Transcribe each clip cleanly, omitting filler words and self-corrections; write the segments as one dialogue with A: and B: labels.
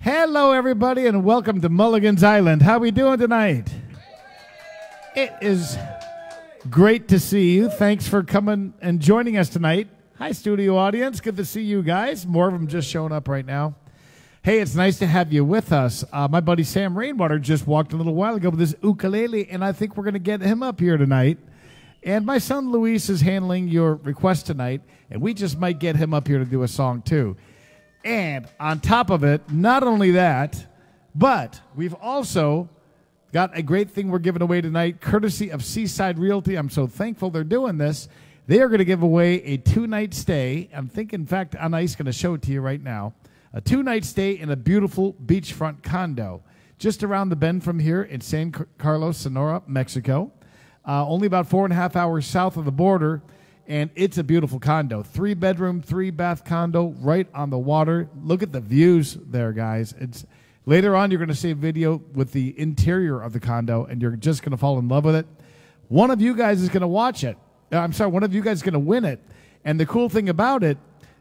A: Hello, everybody, and welcome to Mulligan's Island. How we doing tonight? It is great to see you. Thanks for coming and joining us tonight. Hi, studio audience. Good to see you guys. More of them just showing up right now. Hey, it's nice to have you with us. My buddy Sam Rainwater just walked a little while ago with his ukulele, and I think we're going to get him up here tonight. And my son Luis is handling your request tonight, and we just might get him up here to do a song too. And on top of it, not only that, but we've also got a great thing we're giving away tonight, courtesy of Seaside Realty. I'm so thankful they're doing this. They are going to give away a 2-night stay. I think, in fact, Anais going to show it to you right now. A 2-night stay in a beautiful beachfront condo just around the bend from here in San Carlos, Sonora, Mexico. Only about 4.5 hours south of the border. And it's a beautiful condo. 3-bedroom, 3-bath condo right on the water. Look at the views there, guys. Later on, you're going to see a video with the interior of the condo, and you're just going to fall in love with it. One of you guys is going to watch it. One of you guys is going to win it. And the cool thing about it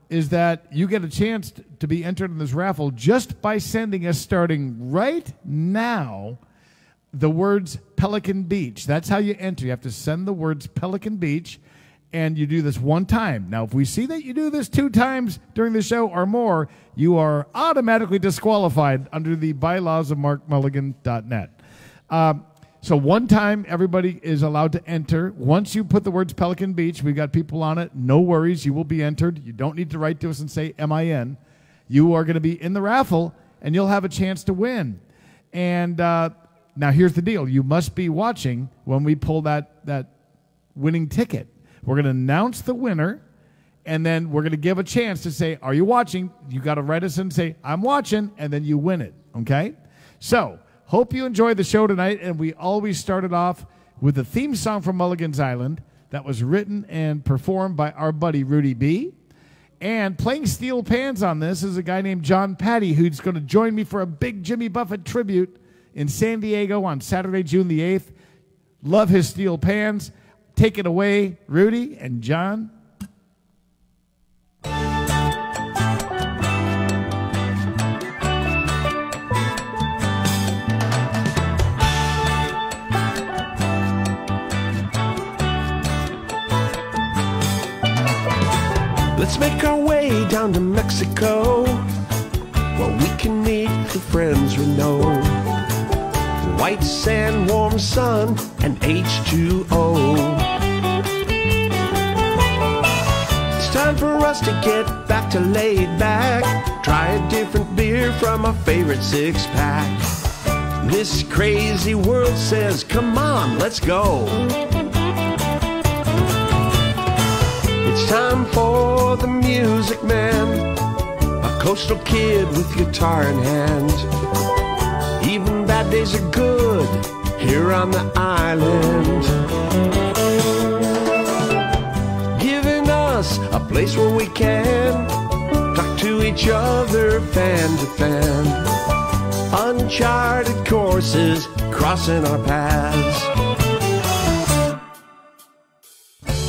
A: is that you get a chance to be entered in this raffle just by sending us, starting right now, the words Pelican Beach. That's how you enter. You have to send the words Pelican Beach. And you do this one time. Now, if we see that you do this 2 times during the show or more, you are automatically disqualified under the bylaws of markmulligan.net. So one time, everybody is allowed to enter. Once you put the words Pelican Beach, we've got people on it. No worries, you will be entered. You don't need to write to us and say MIN. You are going to be in the raffle, and you'll have a chance to win. And now here's the deal. You must be watching when we pull that winning ticket. We're going to announce the winner, and then we're going to give a chance to say, are you watching? You got to write us and say, I'm watching, and then you win it, okay? So, hope you enjoyed the show tonight, and we always started off with the theme song from Mulligan's Island that was written and performed by our buddy Rudy B. And playing steel pans on this is a guy named John Patty, who's going to join me for a big Jimmy Buffett tribute in San Diego on Saturday, June the 8th. Love his steel pans. Take it away, Rudy and John.
B: Let's make our way down to Mexico, where we can meet the friends we know. White sand, warm sun, and H2O. It's time for us to get back to laid back. Try a different beer from our favorite 6-pack. This crazy world says, come on, let's go. It's time for the music man, a coastal kid with guitar in hand. Even bad days are good here on the island, giving us a place where we can talk to each other fan to fan. Uncharted courses crossing our paths.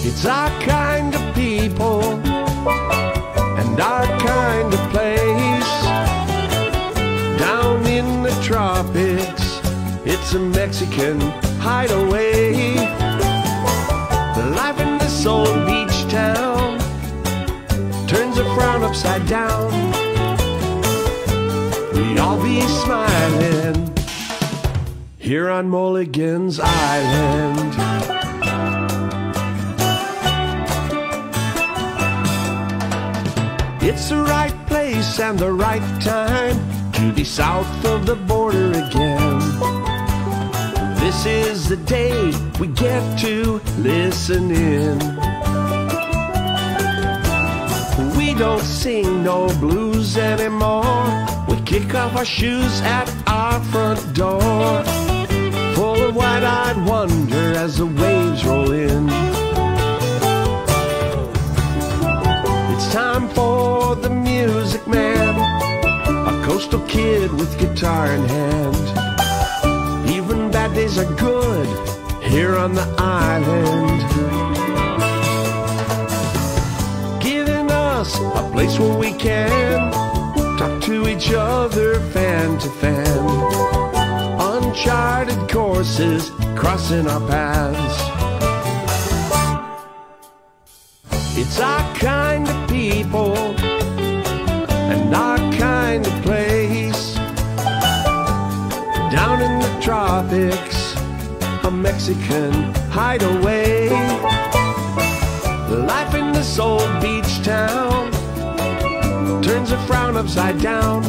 B: It's our kind of people and our kind of place. Down in the tropics, it's a Mexican hideaway. The life in this old beach town turns a frown upside down. We all be smiling here on Mulligan's Island. It's the right place and the right time to be south of the border again. This is the day we get to listen in. We don't sing no blues anymore. We kick off our shoes at our front door, full of wide-eyed wonder as the waves roll in. It's time for the music man, a coastal kid with guitar in hand. Even bad days are good here on the island, giving us a place where we can talk to each other fan to fan. Uncharted courses crossing our paths. It's our kind of people and our kind of place. Down in the tropics, a Mexican hideaway. Life in this old beach town turns a frown upside down.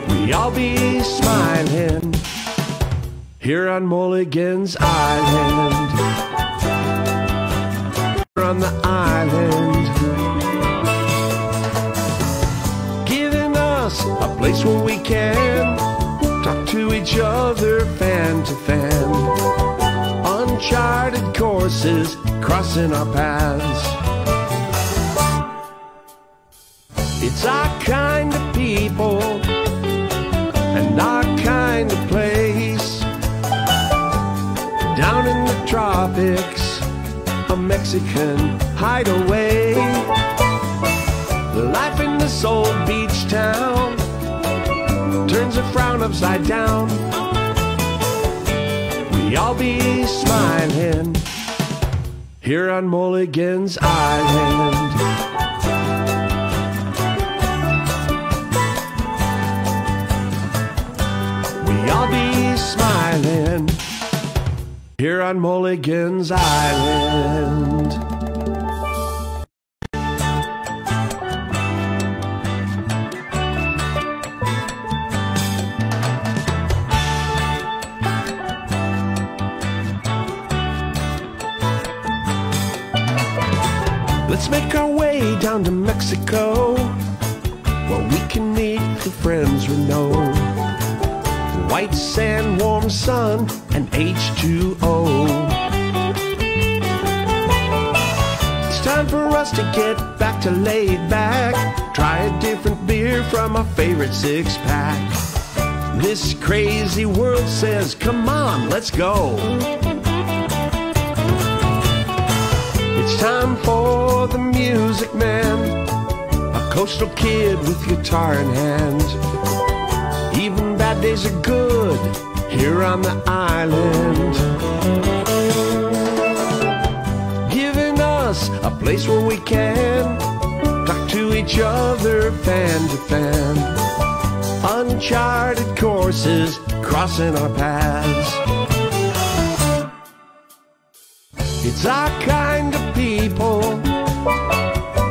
B: We all be smiling here on Mulligan's Island. Here on the island, giving us a place where we can talk to each other fan to fan. Uncharted courses crossing our paths. It's our kind of people and our kind of place. Down in the tropics, a Mexican hideaway. Life in this old beach town turns a frown upside down. We all be smiling here on Mulligan's Island. We all be smiling here on Mulligan's Island. Let's make our way down to Mexico, where we can meet the friends we know. White sand, warm sun, and H2O. It's time for us to get back to laid back. Try a different beer from our favorite six-pack. This crazy world says, come on, let's go. It's time for the music man, a coastal kid with guitar in hand. Even bad days are good here on the island, giving us a place where we can talk to each other fan to fan. Uncharted courses crossing our paths. It's our kind of people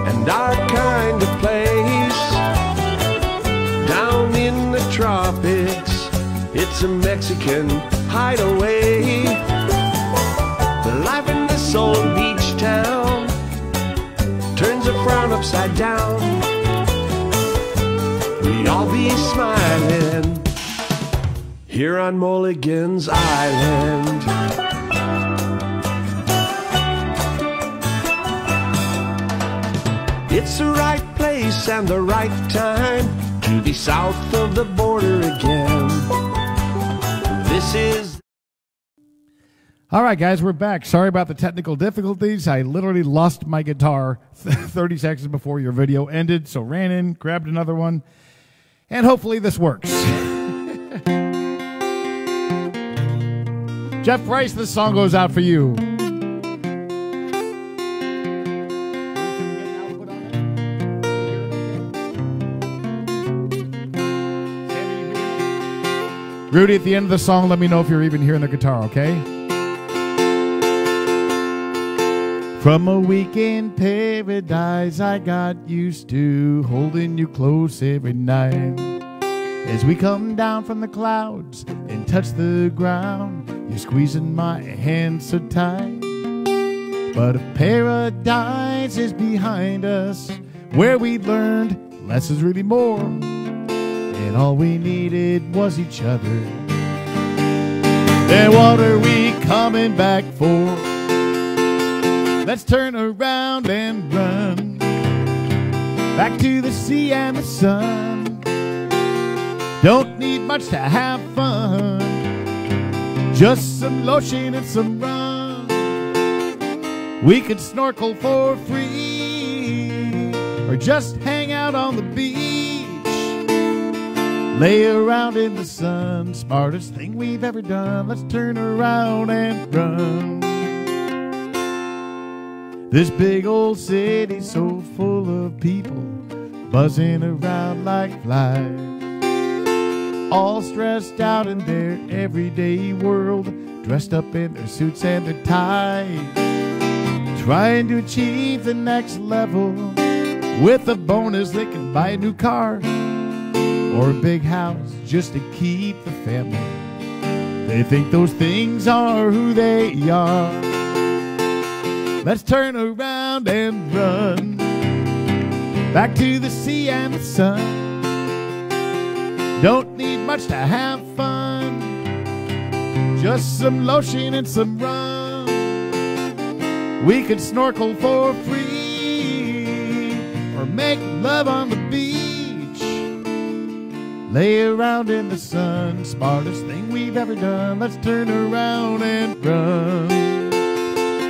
B: and our kind of place. Down in the tropics, it's a Mexican hideaway. Life in this old beach town turns a frown upside down. We all be smiling here on Mulligan's Island. It's the right place and the right time to be south of the border again. This is...
A: All right, guys, we're back. Sorry about the technical difficulties. I literally lost my guitar 30 seconds before your video ended, so ran in, grabbed another one, and hopefully this works. Jeff Price, this song goes out for you. Rudy, at the end of the song, let me know if you're even hearing the guitar, okay? From a week in paradise, I got used to holding you close every night. As we come down from the clouds and touch the ground, you're squeezing my hand so tight. But if paradise is behind us, where we learned less is really more, and all we needed was each other, then what are we coming back for? Let's turn around and run back to the sea and the sun. Don't need much to have fun, just some lotion and some rum. We could snorkel for free or just hang hang out on the beach, lay around in the sun. Smartest thing we've ever done. Let's turn around and run. This big old city's so full of people, buzzing around like flies, all stressed out in their everyday world, dressed up in their suits and their ties, trying to achieve the next level with a bonus that can buy a new car or a big house just to keep the family. They think those things are who they are. Let's turn around and run back to the sea and the sun. Don't need much to have fun, just some lotion and some rum. We could snorkel for free or make love on the beach, lay around in the sun. Smartest thing we've ever done. Let's turn around and run.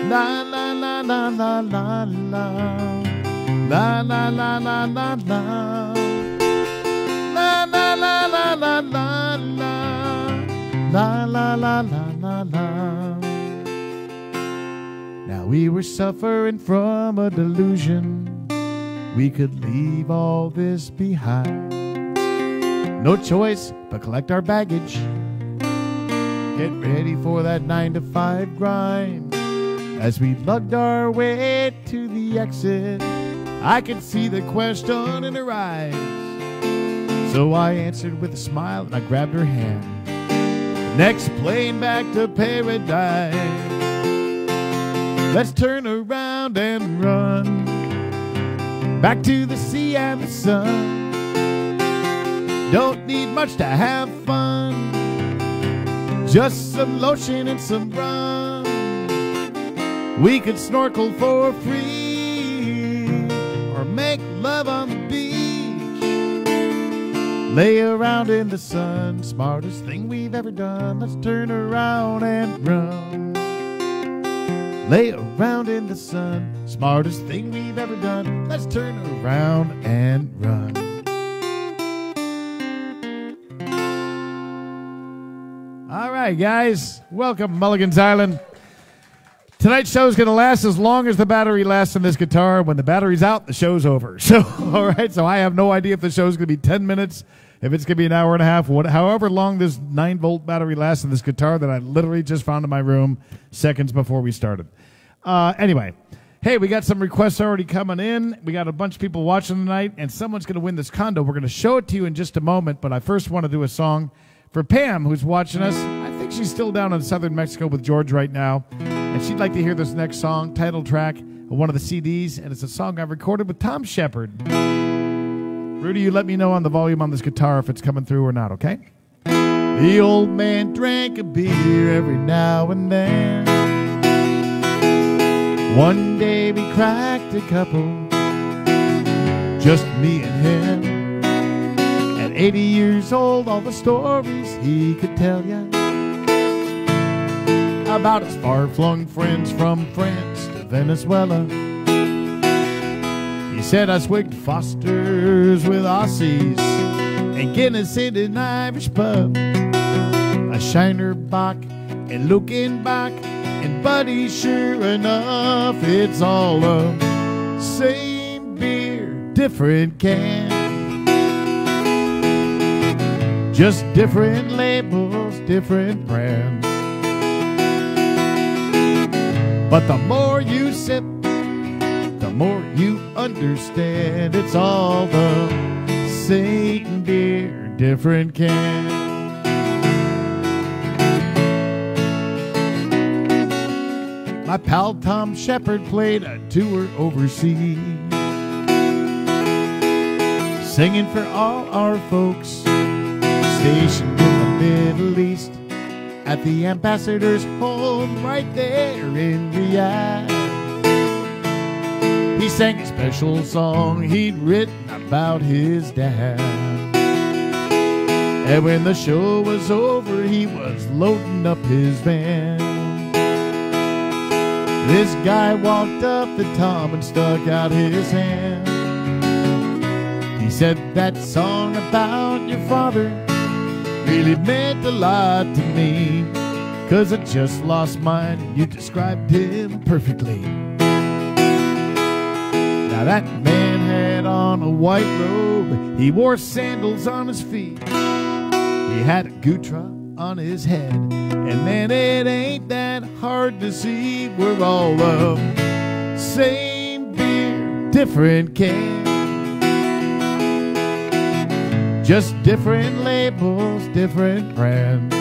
A: La la la la la la la la la la la la la. La la la la la la la la la la la. Now we were suffering from a delusion we could leave all this behind. No choice but collect our baggage, get ready for that 9-to-5 grind. As we lugged our way to the exit, I could see the question in her eyes. So I answered with a smile and I grabbed her hand. Next plane back to paradise. Let's turn around and run back to the sea and the sun. Don't need much to have fun, just some lotion and some rum. We could snorkel for free or make love on the beach, lay around in the sun. Smartest thing we've ever done. Let's turn around and run. Lay around in the sun. Smartest thing we've ever done. Let's turn around and run. All right, guys. Welcome, Mulligan's Island. Tonight's show is going to last as long as the battery lasts on this guitar. When the battery's out, the show's over. So, all right, so I have no idea if the show's going to be 10 minutes, if it's going to be an hour and a half, however long this 9-volt battery lasts on this guitar that I literally just found in my room seconds before we started. Anyway, hey, we got some requests already coming in. We got a bunch of people watching tonight, and someone's going to win this condo. We're going to show it to you in just a moment, but I first want to do a song for Pam, who's watching us. I think she's still down in southern Mexico with George right now. And she'd like to hear this next song, title track of one of the CDs, and it's a song I've recorded with Tom Shepard. Rudy, you let me know on the volume on this guitar if it's coming through or not, okay? The old man drank a beer every now and then. One day we cracked a couple, just me and him. At 80 years old, all the stories he could tell ya about his far-flung friends from France to Venezuela. He said I swigged Fosters with Aussies and Guinness in an Irish pub, a Shiner Bock and looking back, and buddy, sure enough, it's all the same beer, different can, just different labels, different brands. But the more you sip, the more you understand. It's all the same beer, different can. My pal Tom Shepard played a tour overseas, singing for all our folks stationed in the Middle East, at the ambassador's home right there in Riyadh. He sang a special song he'd written about his dad. And when the show was over, he was loading up his van. This guy walked up to Tom and stuck out his hand. He said that song about your father really meant a lot to me, 'cause I just lost mine and you described him perfectly. Now that man had on a white robe, he wore sandals on his feet, he had a gutra on his head, and man, it ain't that hard to see. We're all the same beer, different can, just different labels, different brands.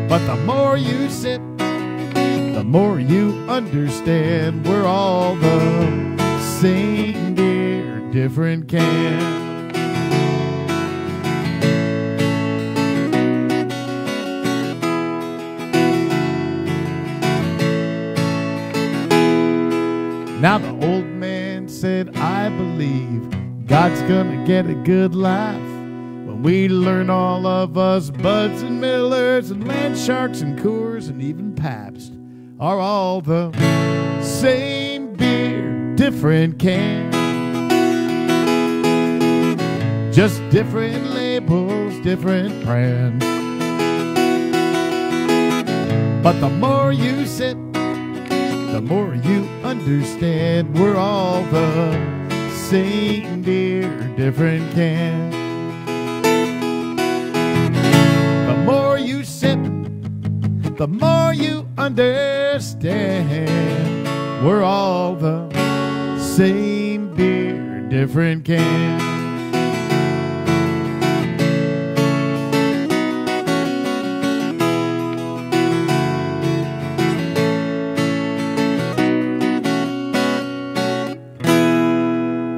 A: But the more you sip, the more you understand. We're all the same beer, different can. Now the old man said, I believe God's gonna get a good laugh when we learn all of us Buds and Millers and Land Sharks and Coors and even Pabst are all the same beer, different can, just different labels, different brands. But the more you sip, the more you understand. We're all the same beer, different can. The more you sip, the more you understand. We're all the same beer, different can.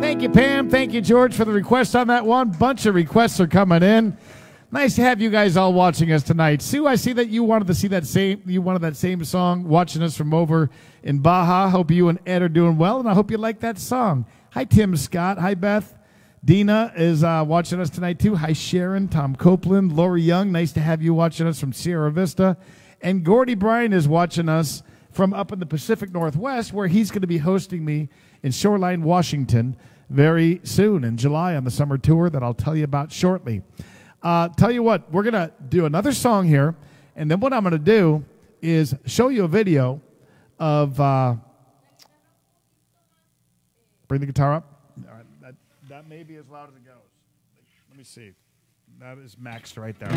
A: Thank you, Pam. Thank you, George, for the request on that one. Bunch of requests are coming in. Nice to have you guys all watching us tonight. Sue, I see that you wanted to see that same song, watching us from over in Baja. Hope you and Ed are doing well, and I hope you like that song. Hi, Tim Scott. Hi, Beth. Dina is watching us tonight, too. Hi, Sharon, Tom Copeland, Lori Young. Nice to have you watching us from Sierra Vista. And Gordy Bryan is watching us from up in the Pacific Northwest, where he's going to be hosting me in Shoreline, Washington, very soon in July on the summer tour that I'll tell you about shortly. Tell you what, we're going to do another song here, and then what I'm going to do is show you a video of... bring the guitar up. All right, that may be as loud as it goes. Let me see. That is maxed right there.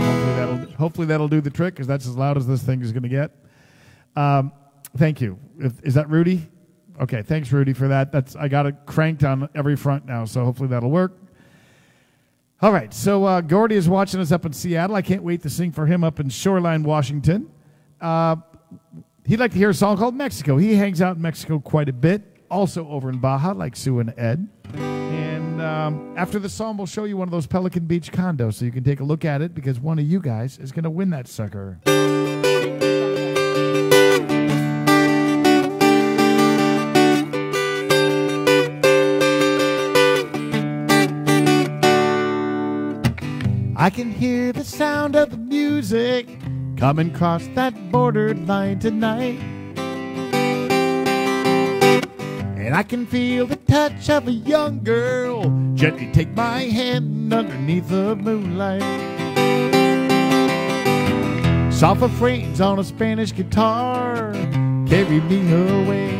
A: Hopefully that'll do the trick, because that's as loud as this thing is going to get. Thank you. Is that Rudy? Okay, thanks, Rudy, for that. I got it cranked on every front now, so hopefully that'll work. All right, so Gordy is watching us up in Seattle. I can't wait to sing for him up in Shoreline, Washington. He'd like to hear a song called Mexico. He hangs out in Mexico quite a bit, also over in Baja, like Sue and Ed. And after the song, we'll show you one of those Pelican Beach condos so you can take a look at it, because one of you guys is going to win that sucker. I can hear the sound of the music coming across that bordered line tonight, and I can feel the touch of a young girl gently take my hand underneath the moonlight. Soft refrains on a Spanish guitar carry me away.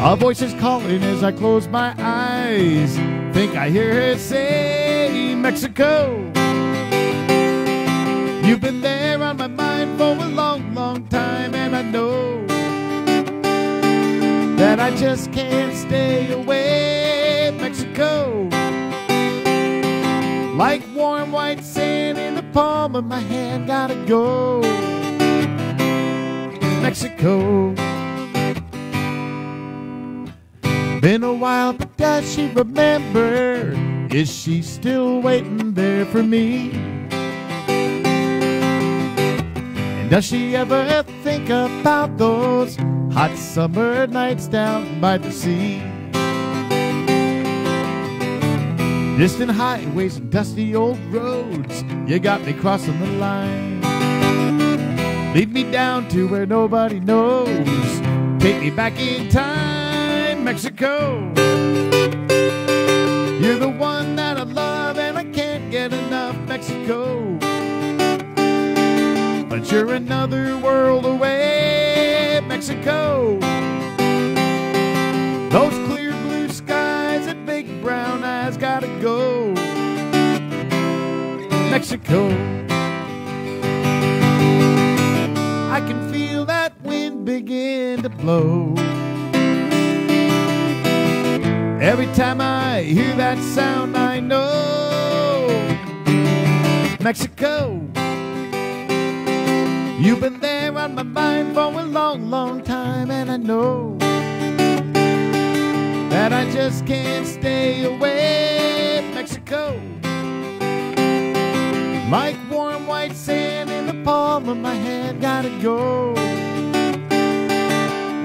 A: A voice is calling as I close my eyes. Think I hear her say, Mexico. You've been there on my mind for a long, long time, and I know that I just can't stay away. Mexico, like warm white sand in the palm of my hand, gotta go. Mexico. Been a while, but does she remember? Is she still waiting there for me? And does she ever think about those hot summer nights down by the sea? Distant highways and dusty old roads, you got me crossing the line. Lead me down to where nobody knows. Take me back in time, Mexico. you're another world away, Mexico. Those clear blue skies and big brown eyes gotta go, Mexico. I can feel that wind begin to blow. Every time I hear that sound, I know, Mexico. You've been there on my mind for a long, long time, and I know that I just can't stay away, Mexico. Like warm white sand in the palm of my hand, gotta go.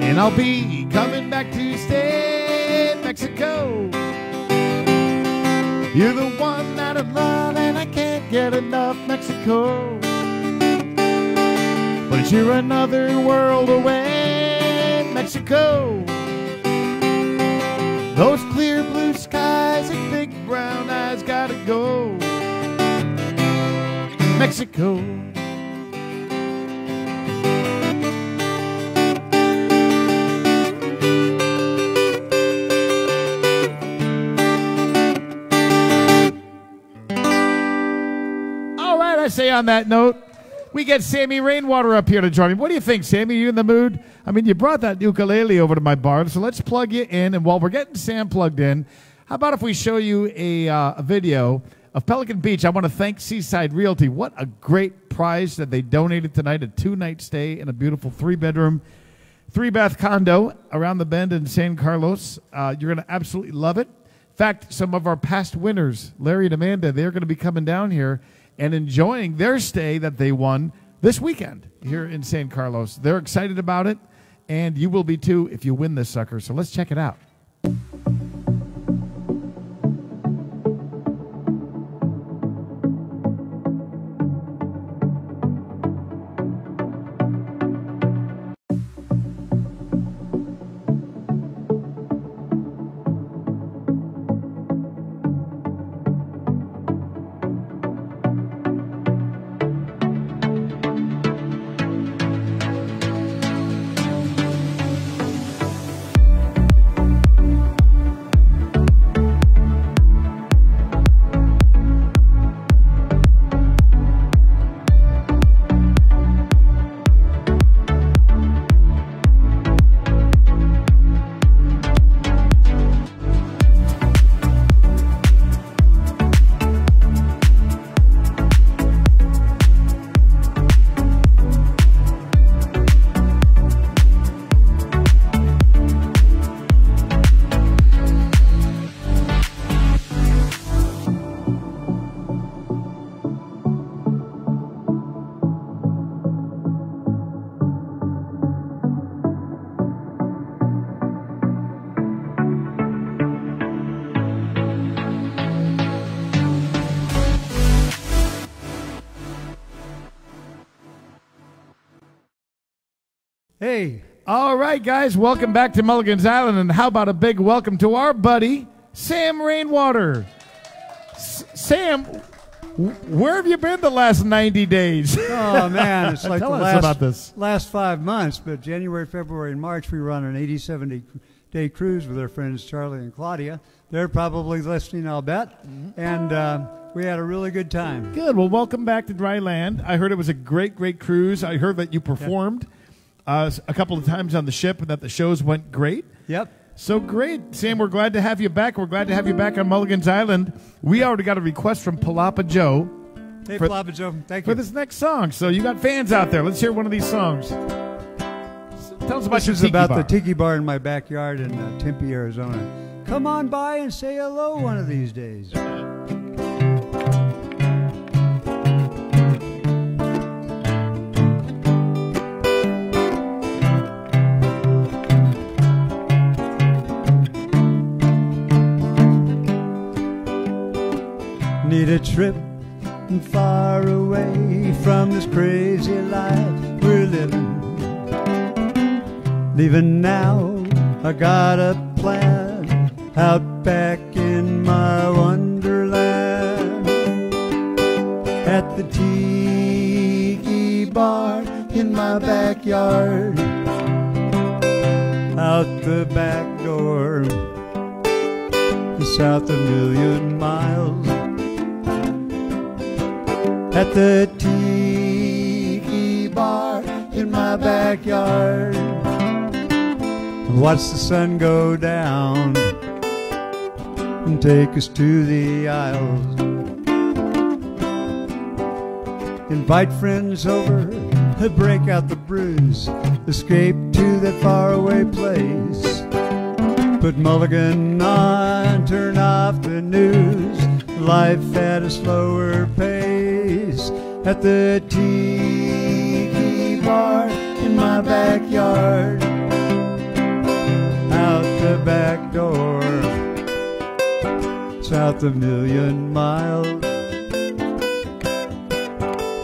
A: And I'll be coming back to stay, Mexico. You're the one that I love and I can't get enough, Mexico. But you're another world away, Mexico. Those clear blue skies and big brown eyes gotta go, Mexico. All right, I say on that note, we get Sammy Rainwater up here to join me. What do you think, Sammy? Are you in the mood? I mean, you brought that ukulele over to my bar, so let's plug you in. And while we're getting Sam plugged in, how about if we show you a video of Pelican Beach? I want to thank Seaside Realty. What a great prize that they donated tonight, a 2-night stay in a beautiful 3-bedroom, 3-bath condo around the bend in San Carlos. You're going to absolutely love it. In fact, some of our past winners, Larry and Amanda, they're going to be coming down here and enjoying their stay that they won this weekend here in San Carlos. They're excited about it, and you will be too if you win this sucker. So let's check it out.
C: Hey.
A: All right, guys, welcome back to Mulligan's Island, and how about a big welcome to our buddy, Sam Rainwater. Sam, where have you been the last 90 days?
C: Oh, man, it's like
A: Tell
C: the
A: us about this.
C: last 5 months, but January, February, and March, we were on an 87-day cruise with our friends Charlie and Claudia. They're probably listening, I'll bet, and we had a really good time.
A: Good. Well, welcome back to Dry Land. I heard it was a great, great cruise. I heard that you performed a couple of times on the ship and that the shows went great.
C: Yep.
A: So great. Sam, we're glad to have you back. We're glad to have you back on Mulligan's Island. We already got a request from Palapa Joe.
C: Hey, Palapa Joe, thank you.
A: For this next song. So you got fans out there. Let's hear one of these songs. Tell us about
C: This
A: your
C: is
A: tiki
C: about
A: bar.
C: the tiki bar in my backyard in Tempe, Arizona. Come on by and say hello one of these days. Need a trip far away from this crazy life we're living. Leaving now, I got a plan out back in my wonderland. At the tiki bar, my backyard. Out the back door, south a million miles. At the tiki bar in my backyard, watch the sun go down and take us to the aisles. Invite friends over, break out the brews, escape to that faraway place. Put Mulligan on, turn off the news, life at a slower pace. At the tiki bar in my backyard, out the back door, south a million miles.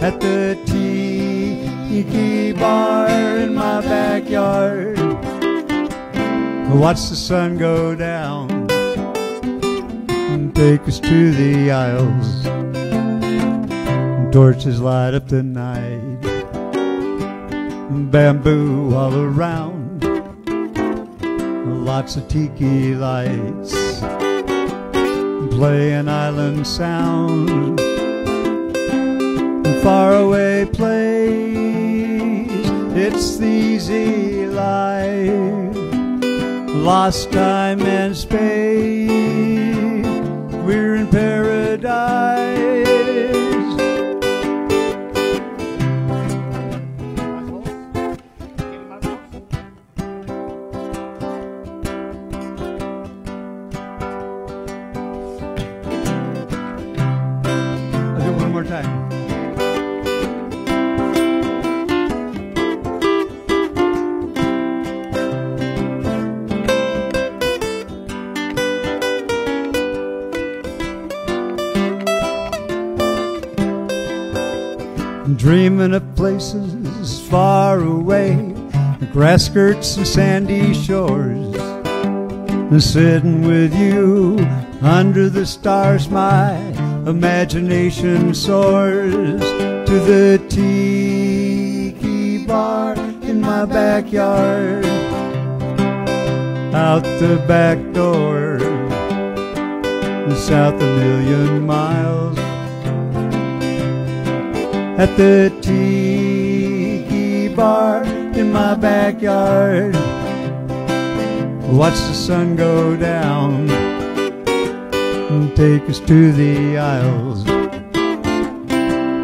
C: At the tiki bar in my backyard, watch the sun go down and take us to the aisles. Torches light up the night, bamboo all around, lots of tiki lights, play an island sound. Faraway place, it's the easy life, lost time and space, we're in paradise. I'll do it one more time. Dreaming of places far away, grass skirts and sandy shores, and sitting with you under the stars, my imagination soars to the tiki bar in my backyard, out the back door, south a million miles. At the tiki bar in my backyard, watch the sun go down and take us to the aisles.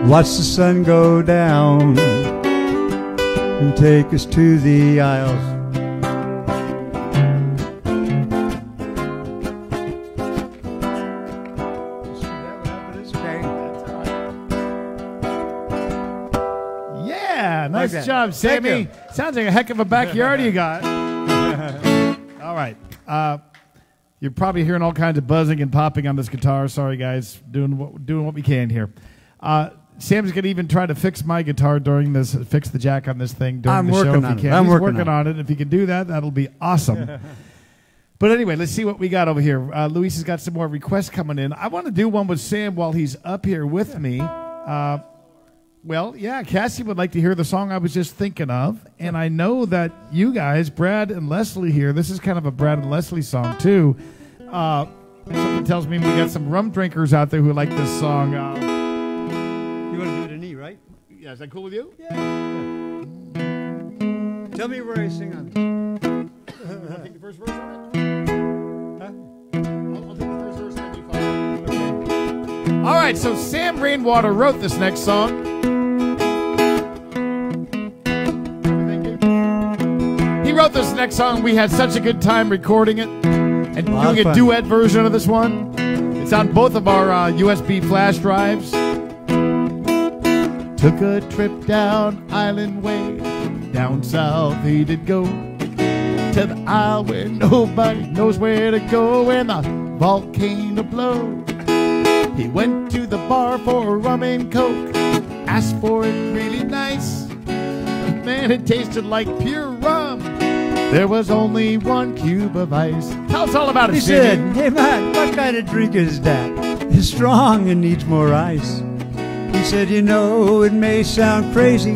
C: Watch the sun go down and take us to the aisles.
A: Nice job, Sammy. Sounds like a heck of a backyard you got. All right. You're probably hearing all kinds of buzzing and popping on this guitar. Sorry, guys. Doing what we can here. Sam's going to even try to fix my guitar during this, fix the jack on this thing during the show if he can. He's working on it. If he can do that, that'll be awesome. But anyway, let's see what we got over here. Luis has got some more requests coming in. I want to do one with Sam while he's up here with me. Well, yeah, Cassie would like to hear the song I was just thinking of. And I know that you guys, Brad and Leslie here, this is kind of a Brad and Leslie song, too. Something tells me we got some rum drinkers out there who like this song.
C: You want to do it in E, right?
A: Yeah, is that cool with you?
C: Yeah. Tell me where I sing on this.
A: You want to take the first verse on it? Huh? I'll take the first verse and then you follow. Okay. All right, so Sam Rainwater wrote this next song. He wrote this next song. We had such a good time recording it and doing a duet version of this one. It's on both of our USB flash drives. Took a trip down Island Way, down south he did go, to the isle where nobody knows where to go when the volcano blows. He went to the bar for a rum and coke, asked for it really nice. Man, it tasted like pure rum. There was only one cube of ice. Tell us all about it,
C: He said, "Hey man, what kind of drink is that? It's strong and needs more ice." He said, "You know, it may sound crazy.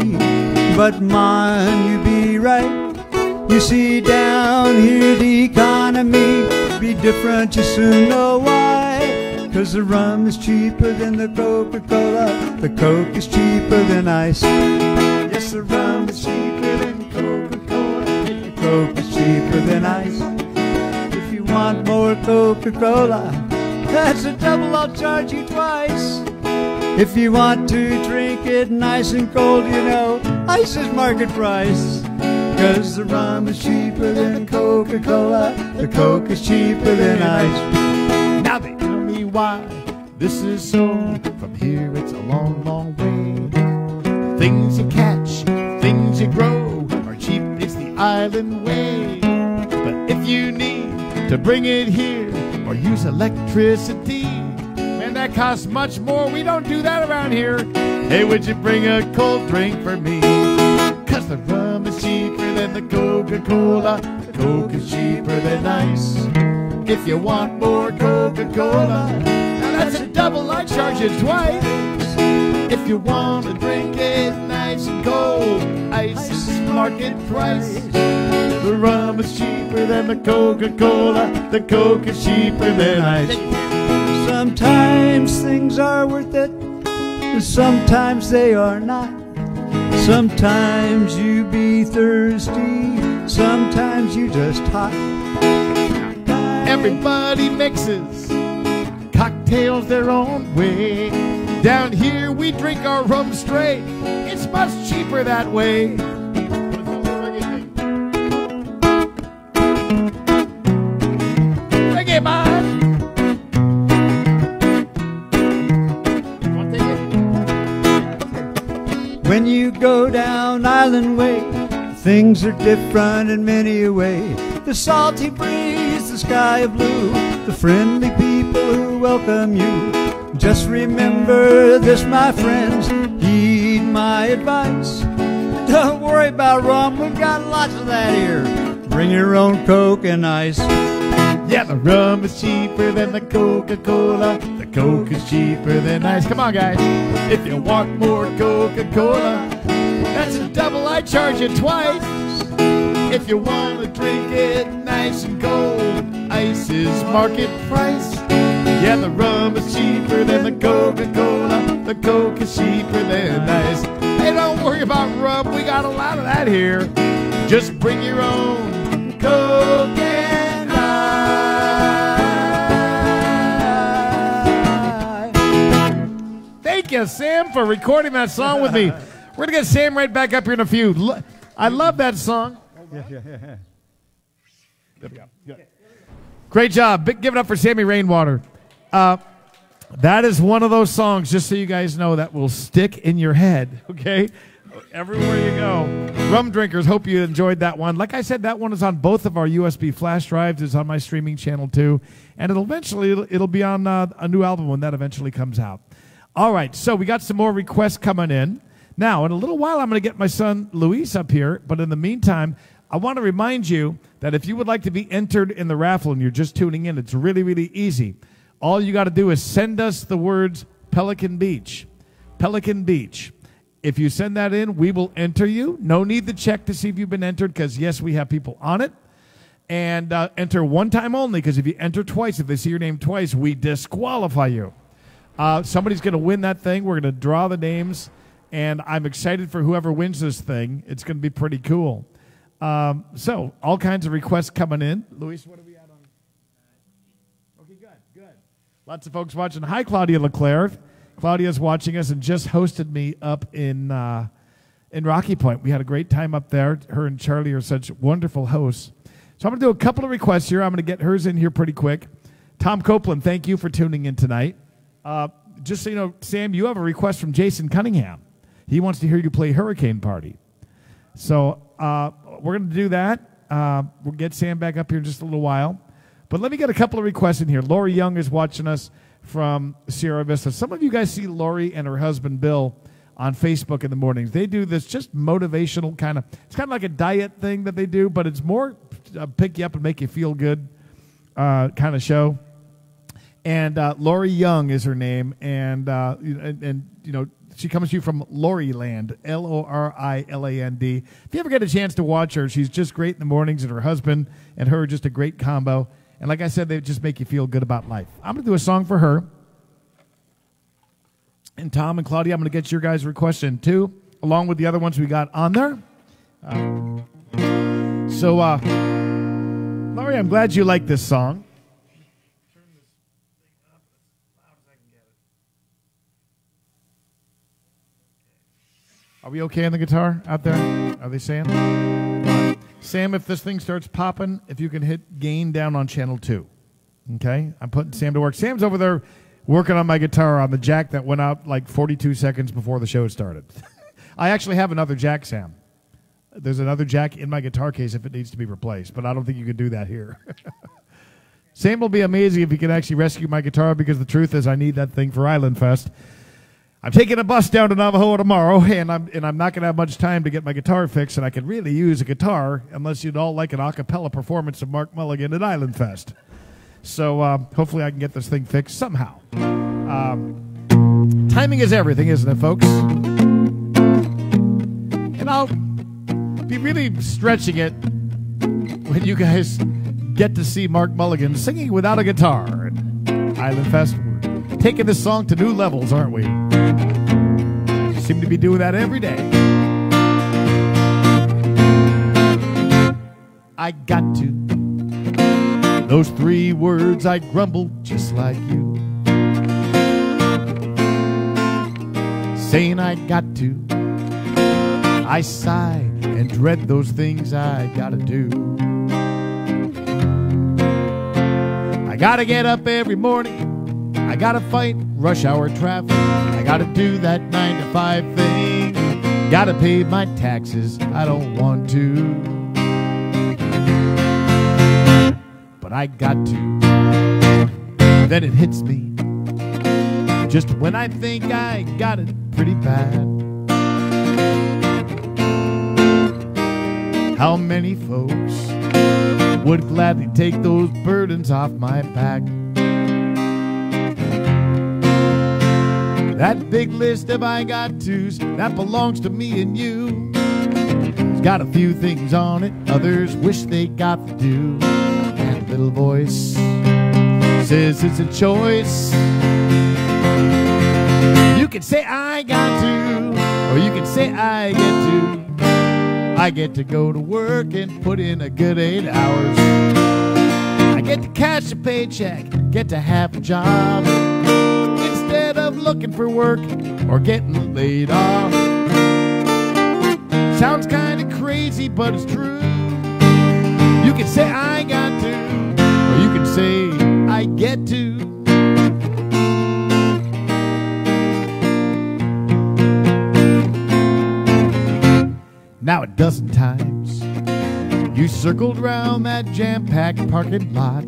C: but man, you be right. You see, down here the economy be different, you soon know why. 'Cause the rum is cheaper than the Coca-Cola, the Coke is cheaper than ice. Yes, the rum is cheaper than Coca-Cola, the Coke is cheaper than ice. If you want more Coca-Cola, that's a double, I'll charge you twice. If you want to drink it nice and cold, you know, ice is market price. 'Cause the rum is cheaper than Coca-Cola, the Coke is cheaper than ice.
A: Now they tell me why this is so. From here it's a long, long way. Things you catch, things you grow are cheap, it's the island way. But if you need to bring it here or use electricity, man, that costs much more. We don't do that around here. Hey, would you bring a cold drink for me? 'Cause the rum is cheaper than the Coca-Cola, the Coke is cheaper than ice. If you want more Coca-Cola, now that's a double, I charge you twice. If you want to drink it nice and cold, ice is market price. The rum is cheaper than the Coca-Cola, the Coke is cheaper than ice.
C: Sometimes things are worth it, sometimes they are not. Sometimes you be thirsty, sometimes you just hot.
A: Everybody mixes cocktails their own way. Down here we drink our rum straight. It's much cheaper that way. Reggae man.
C: When you go down Island Way, things are different in many a way. The salty breeze, the sky of blue, the friendly people who welcome you. Just remember this, my friends, heed my advice. Don't worry about rum, we've got lots of that here. Bring your own Coke and ice.
A: Yeah, the rum is cheaper than the Coca-Cola, the Coke is cheaper than ice. Come on, guys. If you want more Coca-Cola, that's a double, I charge you twice. If you want to drink it nice and cold, ice is market price. Yeah, the rum is cheaper than the Coca-Cola, the Coke is cheaper than ice. Hey, don't worry about rum, we got a lot of that here. Just bring your own Coke and ice. Thank you, Sam, for recording that song with me. We're going to get Sam right back up here in a few. I love that song. Yeah. Great job. Give it up for Sammy Rainwater. That is one of those songs, just so you guys know, that will stick in your head, okay? Everywhere you go. Rum drinkers, hope you enjoyed that one. Like I said, that one is on both of our USB flash drives. It's on my streaming channel, too. And it'll be on a new album when that eventually comes out. All right, so we got some more requests coming in. Now, in a little while, I'm going to get my son Luis up here. But in the meantime, I want to remind you that if you would like to be entered in the raffle and you're just tuning in, it's really, really easy. All you got to do is send us the words Pelican Beach. Pelican Beach. If you send that in, we will enter you. No need to check to see if you've been entered because, yes, we have people on it. And enter one time only because if you enter twice, if they see your name twice, we disqualify you. Somebody's going to win that thing. We're going to draw the names. And I'm excited for whoever wins this thing. It's going to be pretty cool. So, all kinds of requests coming in. Luis, what are we at on? Okay, good. Lots of folks watching. Hi, Claudia LeClaire. Claudia's watching us and just hosted me up in Rocky Point. We had a great time up there. Her and Charlie are such wonderful hosts. So I'm going to do a couple of requests here. I'm going to get hers in here pretty quick. Tom Copeland, thank you for tuning in tonight. Just so you know, Sam, you have a request from Jason Cunningham. He wants to hear you play Hurricane Party. So we're going to do that. We'll get Sam back up here in just a little while. But let me get a couple of requests in here. Lori Young is watching us from Sierra Vista. Some of you guys see Lori and her husband Bill on Facebook in the mornings. They do this just motivational kind of, it's kind of like a diet thing that they do, but it's more pick you up and make you feel good kind of show. And Lori Young is her name, and you know, She comes to you from Loriland, Loriland. If you ever get a chance to watch her, she's just great in the mornings, and her husband and her are just a great combo. And like I said, they just make you feel good about life. I'm going to do a song for her. And Tom and Claudia, I'm going to get your guys' requests in too, along with the other ones we got on there. So, Laurie, I'm glad you like this song. Turn this thing up as loud as I can get it. Are we okay on the guitar out there? Are they saying? Sam, if this thing starts popping, if you can hit gain down on channel 2. Okay? I'm putting Sam to work. Sam's over there working on my guitar on the jack that went out like 42 seconds before the show started. I actually have another jack, Sam. There's another jack in my guitar case if it needs to be replaced, but I don't think you can do that here. Sam will be amazing if he can actually rescue my guitar, because the truth is I need that thing for Island Fest. I'm taking a bus down to Navajo tomorrow, and I'm not going to have much time to get my guitar fixed, and I could really use a guitar unless you'd all like an a cappella performance of Mark Mulligan at Island Fest. So hopefully I can get this thing fixed somehow. Timing is everything, isn't it, folks? And I'll be really stretching it when you guys get to see Mark Mulligan singing without a guitar at Island Fest. We're taking this song to new levels, aren't we? Seem to be doing that every day. I got to. Those 3 words I grumbled just like you. Saying I got to. I sigh and dread those things I gotta do. I gotta get up every morning. I gotta fight rush hour traffic. I gotta do that 9 to 5 thing. Gotta pay my taxes. I don't want to, but I got to. Then it hits me just when I think I got it pretty bad. How many folks would gladly take those burdens off my back? That big list of I got tos that belongs to me and you, it's got a few things on it others wish they got to do. And a little voice says it's a choice. You can say I got to, or you can say I get to. I get to go to work and put in a good 8 hours. I get to cash a paycheck, get to have a job, instead of looking for work or getting laid off. Sounds kind of crazy, but it's true. You can say I got to, or you can say I get to. Now a dozen times you circled round that jam-packed parking lot,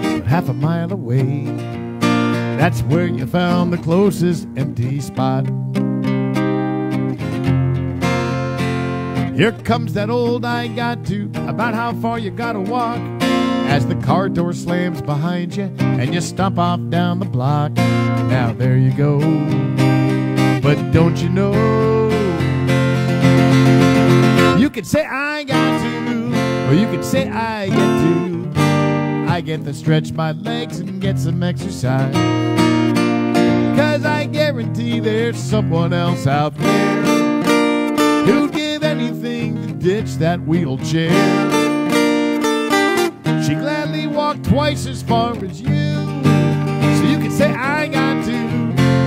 A: but half a mile away, that's where you found the closest empty spot. Here comes that old I got to about how far you gotta walk, as the car door slams behind you and you stomp off down the block. Now there you go. But don't you know, you can say I got to, or you can say I get to. I get to stretch my legs and get some exercise, 'cause I guarantee there's someone else out there who'd give anything to ditch that wheelchair. She gladly walked twice as far as you. So you can say I got to,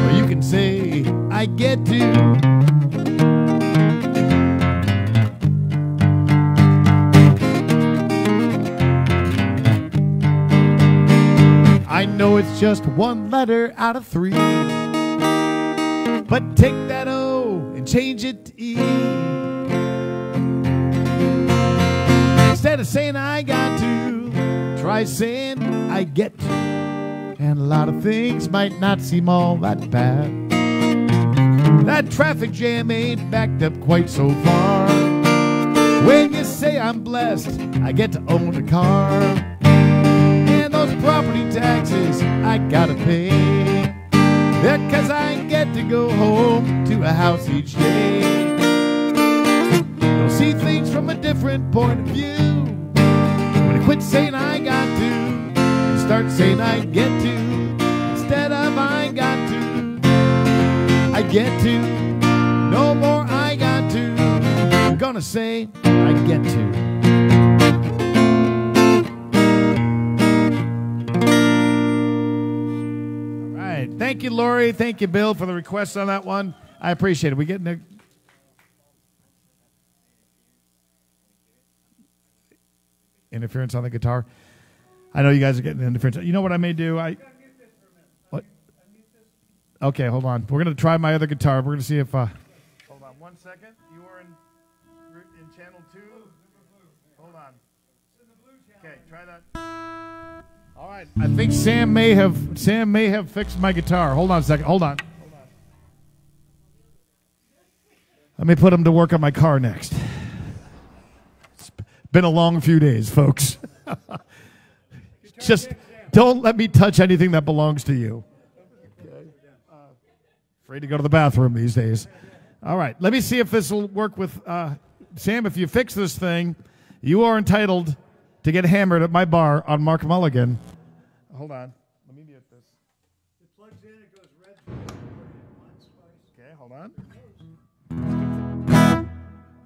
A: or you can say I get to. I know it's just 1 letter out of 3, but take that O and change it to E. Instead of saying I got to, try saying I get to. And a lot of things might not seem all that bad. That traffic jam ain't backed up quite so far. When you say I'm blessed, I get to own a car, and those property taxes I gotta pay. to go home to a house each day. You'll see things from a different point of view when I quit saying I got to and start saying I get to instead of I got to. I get to, no more I got to. I'm gonna say I get to. Thank you, Lori. Thank you, Bill, for the request on that one. I appreciate it. We getting a interference on the guitar. I know you guys are getting interference. You know what I may do? What? Okay, hold on. We're going to try my other guitar. We're going to see if. Hold on 1 second. You are in channel 2. Hold on. Okay, try that. All right. I think Sam may have fixed my guitar. Hold on a second. Hold on. Let me put him to work on my car next. It's been a long few days, folks. Just don't let me touch anything that belongs to you. Okay. Afraid to go to the bathroom these days. All right. Let me see if this will work with Sam. If you fix this thing, you are entitled to get hammered at my bar on Mark Mulligan. Hold on. Let me mute this.
C: It plugs in, it goes red.
A: Okay, hold on.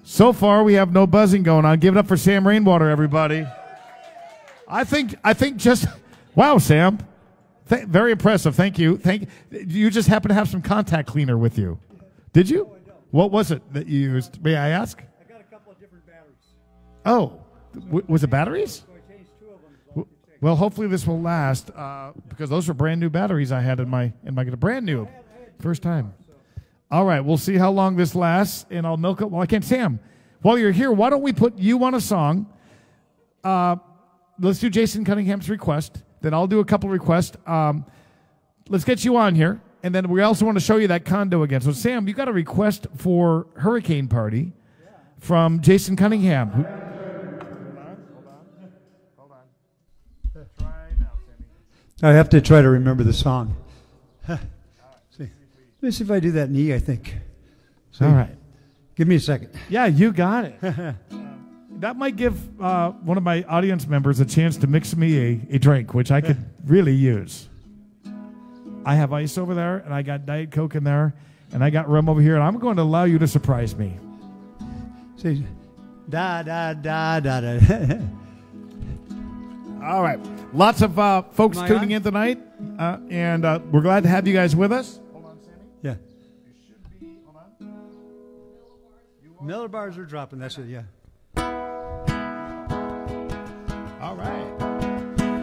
A: So far, we have no buzzing going on. Give it up for Sam Rainwater, everybody. I think just, wow, Sam. Very impressive. Thank you. You just happen to have some contact cleaner with you. Did you?
C: No, I don't.
A: What was it that you used? May I ask?
C: I got a couple of different batteries.
A: Oh, was it batteries?
C: So I changed 2 of them.
A: Well, hopefully this will last because those were brand new batteries I had in my brand new, first time. All right, we'll see how long this lasts, and I'll milk it. Well, I can't. Sam, while you're here, why don't we put you on a song? Let's do Jason Cunningham's request. Then I'll do a couple requests. Let's get you on here, and then we also want to show you that condo again. So, Sam, you got a request for Hurricane Party from Jason Cunningham.
C: I have to try to remember the song. Let me see if I do that in E, I think. So,
A: all right.
C: Give me a second.
A: Yeah, you got it. That might give one of my audience members a chance to mix me a drink, which I could really use. I have ice over there, and I got Diet Coke in there, and I got rum over here, and I'm going to allow you to surprise me.
C: See, da da da da da.
A: All right. Lots of folks tuning in tonight, and we're glad to have you guys with us. Hold on, Sammy.
C: Yeah.
A: You should be, hold on.
C: Miller bars are dropping, that's it, yeah.
A: All right.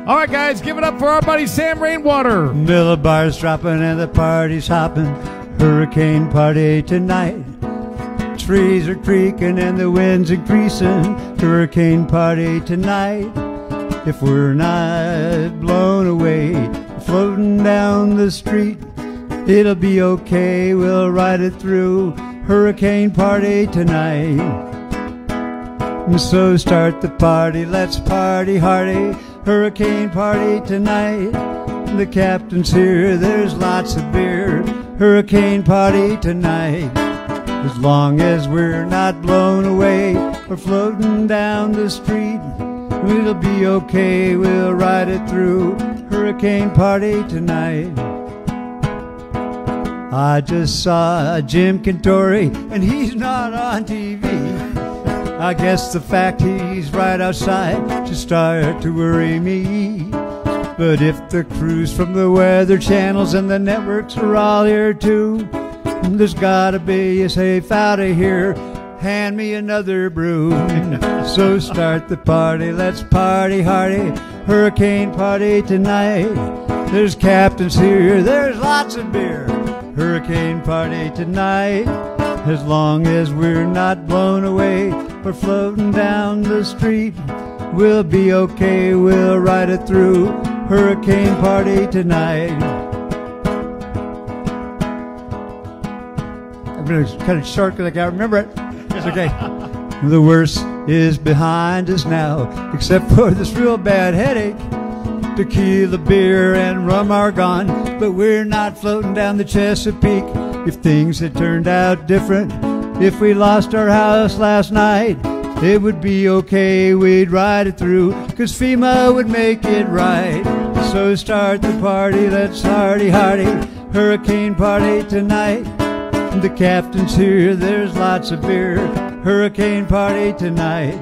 A: All right, guys, give it up for our buddy Sam Rainwater.
C: Miller bars dropping and the party's hopping. Hurricane party tonight. Trees are creaking and the wind's increasing. Hurricane party tonight. If we're not blown away, floating down the street, it'll be okay, we'll ride it through. Hurricane party tonight. And so start the party, let's party hardy. Hurricane party tonight. The captain's here, there's lots of beer. Hurricane party tonight. As long as we're not blown away, we're floating down the street. It'll be okay, we'll ride it through. Hurricane party tonight. I just saw Jim Cantori, and he's not on TV. I guess the fact he's right outside should start to worry me. But if the crews from the weather channels and the networks are all here too, there's gotta be a safe out of here. Hand me another brew. So start the party, let's party hardy. Hurricane party tonight. There's captains here, there's lots of beer. Hurricane party tonight. As long as we're not blown away, we're floating down the street. We'll be okay, we'll ride it through. Hurricane party tonight. I'm going to cut it short because I can't remember it. It's okay. The worst is behind us now, except for this real bad headache. Tequila, beer, and rum are gone, but we're not floating down the Chesapeake. if things had turned out different. If we lost our house last night, it would be okay, we'd ride it through, 'cause FEMA would make it right. So start the party, let's hardy hurricane party tonight. The captain's here, there's lots of beer, hurricane party tonight.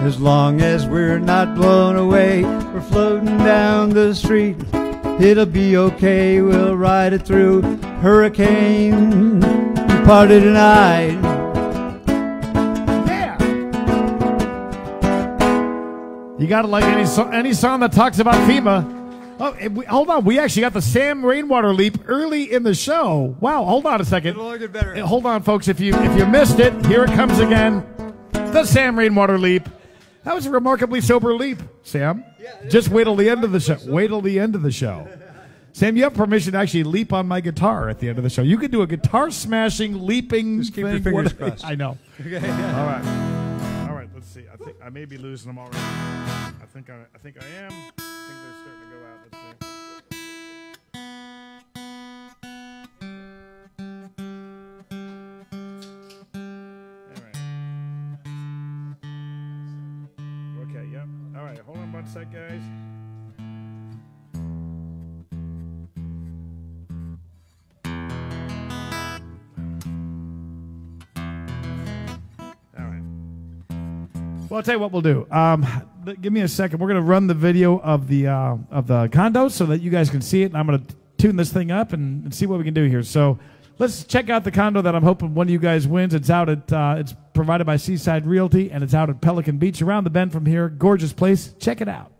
C: As long as we're not blown away, we're floating down the street. It'll be okay, we'll ride it through, hurricane party tonight.
A: Yeah. You gotta like any song that talks about FEMA. Oh, hold on. We actually got the Sam Rainwater leap early in the show. Wow, hold on a second.
C: It'll all get better.
A: Hold on, folks. If you missed it, here it comes again. The Sam Rainwater leap. That was a remarkably sober leap, Sam.
C: Yeah,
A: just wait till the end of the show. Wait till the end of the show. Sam, you have permission to actually leap on my guitar at the end of the show. You could do a guitar smashing, leaping
C: Just keep
A: thing.
C: your fingers crossed.
A: I know.
C: Okay.
A: All right. All right, let's see. I think I may be losing them already. I think I am. I think they're starting to go out. Let's see. All right. Okay, yep. All right, hold on one sec, guys. Well, I'll tell you what we'll do. Give me a second. We're going to run the video of the condo so that you guys can see it. And I'm going to tune this thing up and see what we can do here. So let's check out the condo that I'm hoping one of you guys wins. It's out at it's provided by Seaside Realty, and it's out at Pelican Beach, around the bend from here. Gorgeous place. Check it out.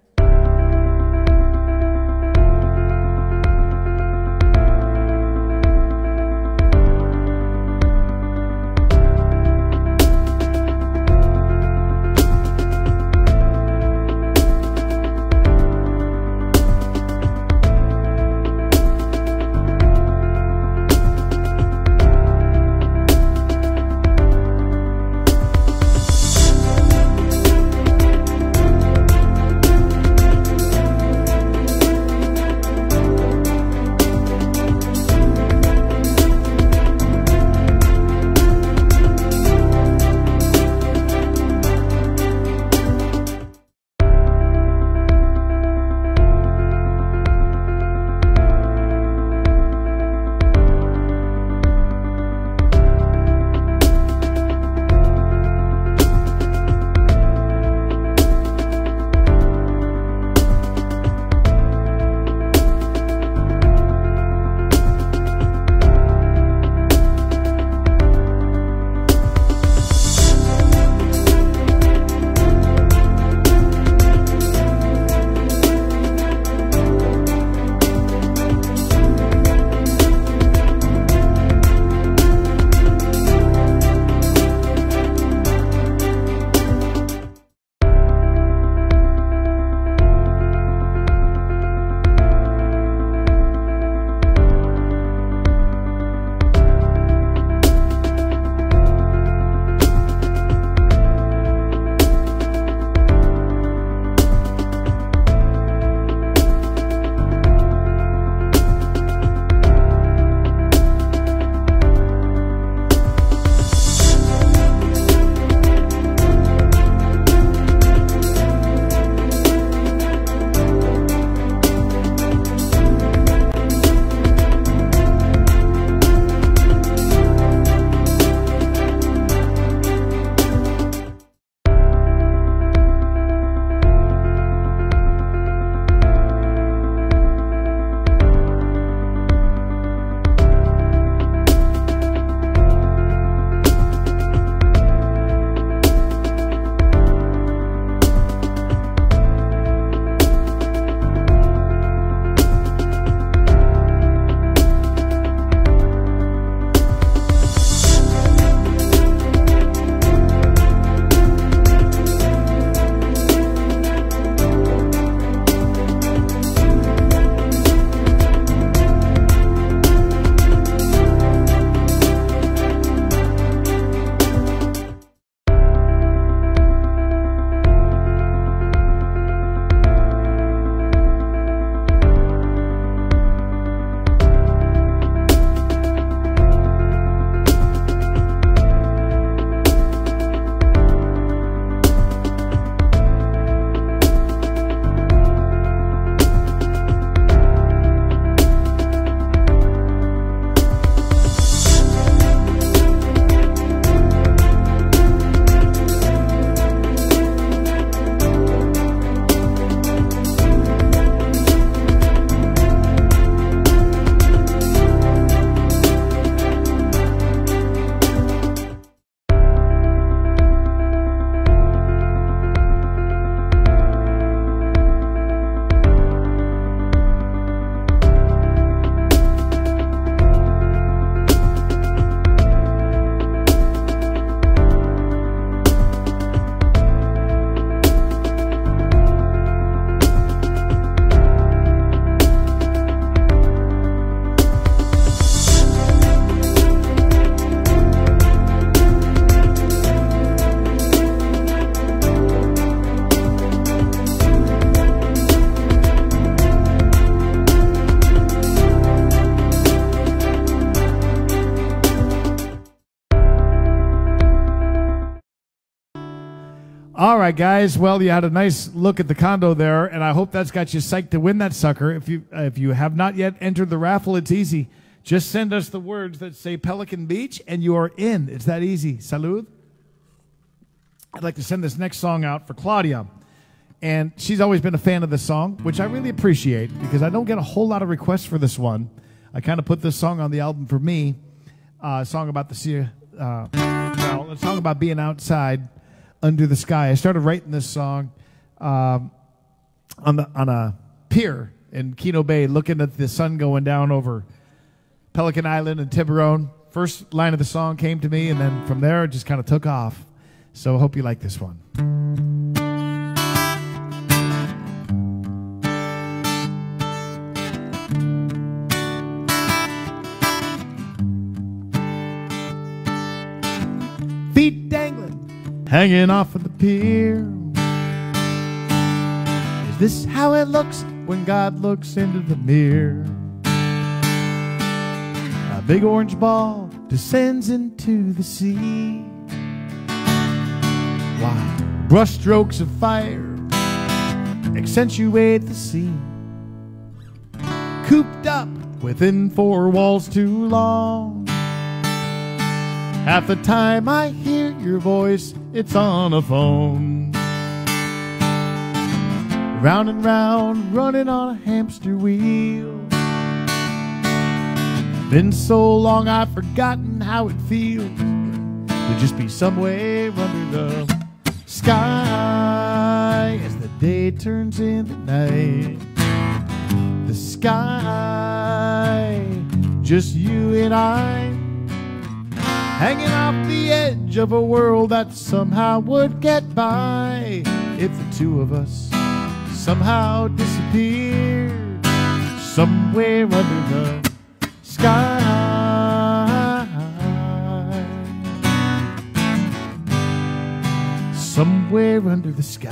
A: All right, guys. Well, you had a nice look at the condo there, and I hope that's got you psyched to win that sucker. If you have not yet entered the raffle, it's easy. Just send us the words that say Pelican Beach, and you are in. It's that easy. Salud. I'd like to send this next song out for Claudia. And she's always been a fan of this song, which I really appreciate because I don't get a whole lot of requests for this one. I kind of put this song on the album for me. A song about the sea, a song about being outside under the sky. I started writing this song on a pier in Keno Bay, looking at the sun going down over Pelican Island and Tiburon. First line of the song came to me, and then from there it just kind of took off. So I hope you like this one. Feet dangling, hanging off of the pier. Is this how it looks when God looks into the mirror? A big orange ball descends into the sea. Why, brush strokes of fire accentuate the scene. Cooped up within four walls too long. Half the time I hear your voice, it's on a phone. Round and round, running on a hamster wheel. Been so long I've forgotten how it feels to just be somewhere under the sky as the day turns into night. The sky, just you and I, hanging off the edge of a world that somehow would get by if the two of us somehow disappeared somewhere under the sky. Somewhere under the sky.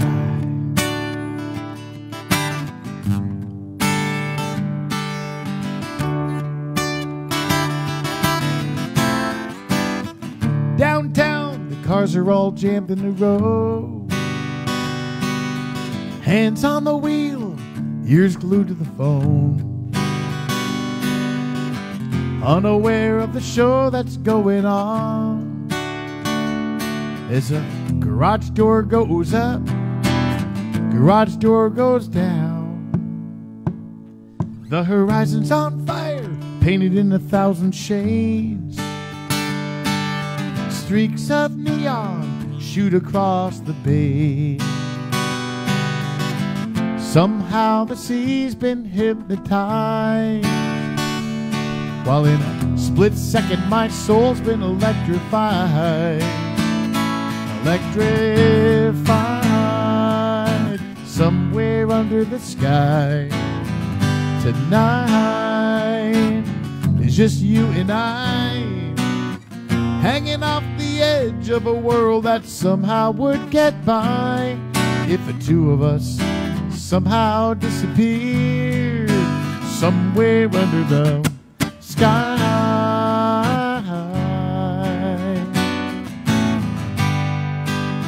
A: Downtown, the cars are all jammed in a row. Hands on the wheel, ears glued to the phone. Unaware of the show that's going on. As a garage door goes up, garage door goes down. The horizon's on fire, painted in 1,000 shades. Streaks of neon shoot across the bay. Somehow the sea's been hypnotized, while in a split second my soul's been electrified. Electrified somewhere under the sky. Tonight is just you and I, hanging off the edge of a world that somehow would get by if the two of us somehow disappeared somewhere under the sky.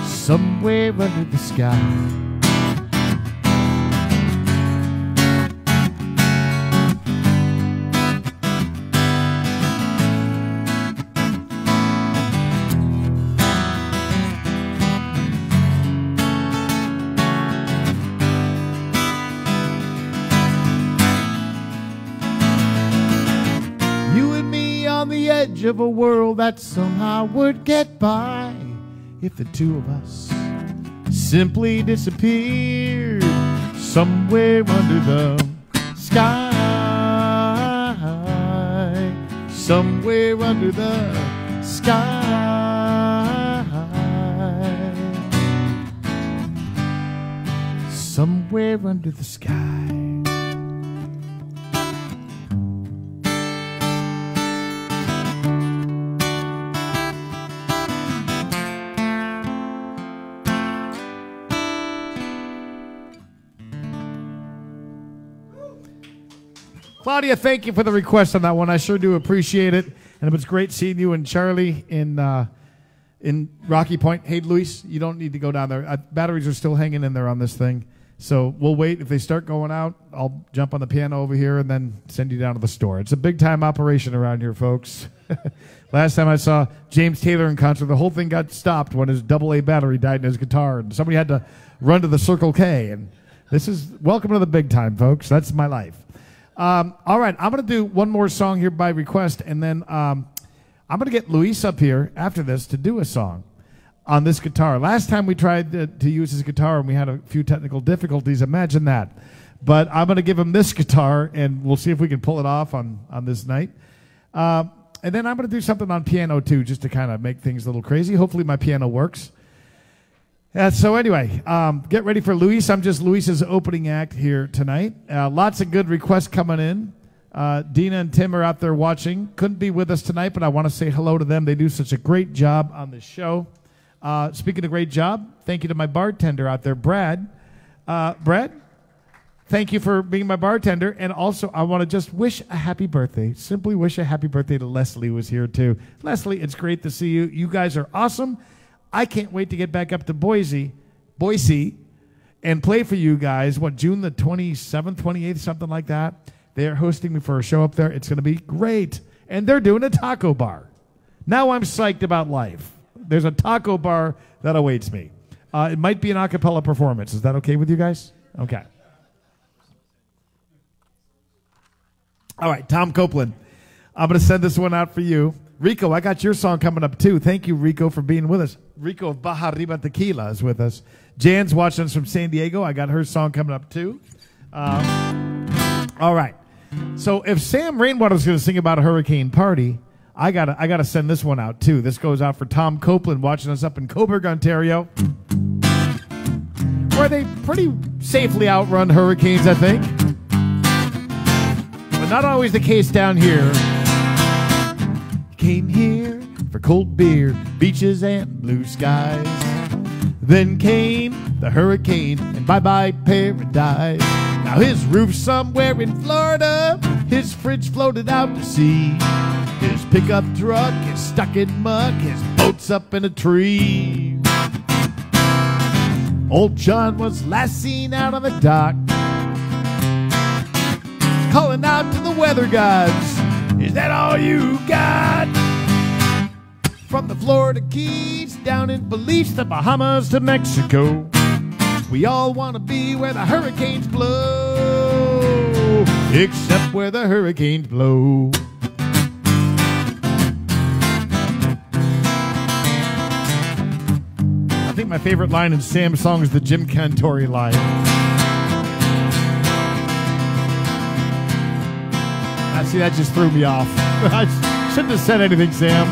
A: Somewhere under the sky. Of a world that somehow would get by if the two of us simply disappeared somewhere under the sky. Somewhere under the sky. Somewhere under the sky. Claudia, thank you for the request on that one. I sure do appreciate it. And it was great seeing you and Charlie in in Rocky Point. Hey, Luis, you don't need to go down there. Batteries are still hanging in there on this thing. So we'll wait. If they start going out, I'll jump on the piano over here and then send you down to the store. It's a big-time operation around here, folks. Last time I saw James Taylor in concert, the whole thing got stopped when his AA battery died in his guitar, and somebody had to run to the Circle K. And this is welcome to the big time, folks. That's my life. All right, I'm going to do one more song here by request, and then I'm going to get Luis up here after this to do a song on this guitar. Last time we tried to use his guitar, and we had a few technical difficulties. Imagine that. But I'm going to give him this guitar, and we'll see if we can pull it off on this night. And then I'm going to do something on piano, too, just to kind of make things a little crazy. Hopefully my piano works. So anyway, get ready for Luis. I'm just Luis's opening act here tonight. Lots of good requests coming in. Dina and Tim are out there watching. Couldn't be with us tonight, but I want to say hello to them. They do such a great job on the show. Speaking of great job, thank you to my bartender out there, Brad. Brad, thank you for being my bartender. And also, I want to just wish a happy birthday. Simply wish a happy birthday to Leslie, who was here too. Leslie, it's great to see you. You guys are awesome. I can't wait to get back up to Boise, and play for you guys. June the 27th, 28th, something like that. They're hosting me for a show up there. It's going to be great. And they're doing a taco bar. Now I'm psyched about life. There's a taco bar that awaits me. It might be an a cappella performance. Is that okay with you guys? Okay. All right, Tom Copeland. I'm going to send this one out for you. Rico, I got your song coming up, too. Thank you, Rico, for being with us. Rico of Baja Riba Tequila is with us. Jan's watching us from San Diego. I got her song coming up, too. All right. So if Sam Rainwater is going to sing about a hurricane party, I gotta send this one out, too. This goes out for Tom Copeland watching us up in Cobourg, Ontario, where they pretty safely outrun hurricanes, I think. But not always the case down here. Came here for cold beer, beaches, and blue skies. Then came the hurricane, and bye-bye paradise. Now his roof's somewhere in Florida, his fridge floated out to sea. His pickup truck is stuck in muck, his boat's up in a tree. Old John was last seen out on the dock, calling out to the weather gods, is that all you got? From the Florida Keys, down in Belize, the Bahamas to Mexico, we all want to be where the hurricanes blow, except where the hurricanes blow. I think my favorite line in Sam's song is the Jim Cantori line. See, that just threw me off. I shouldn't have said anything, Sam.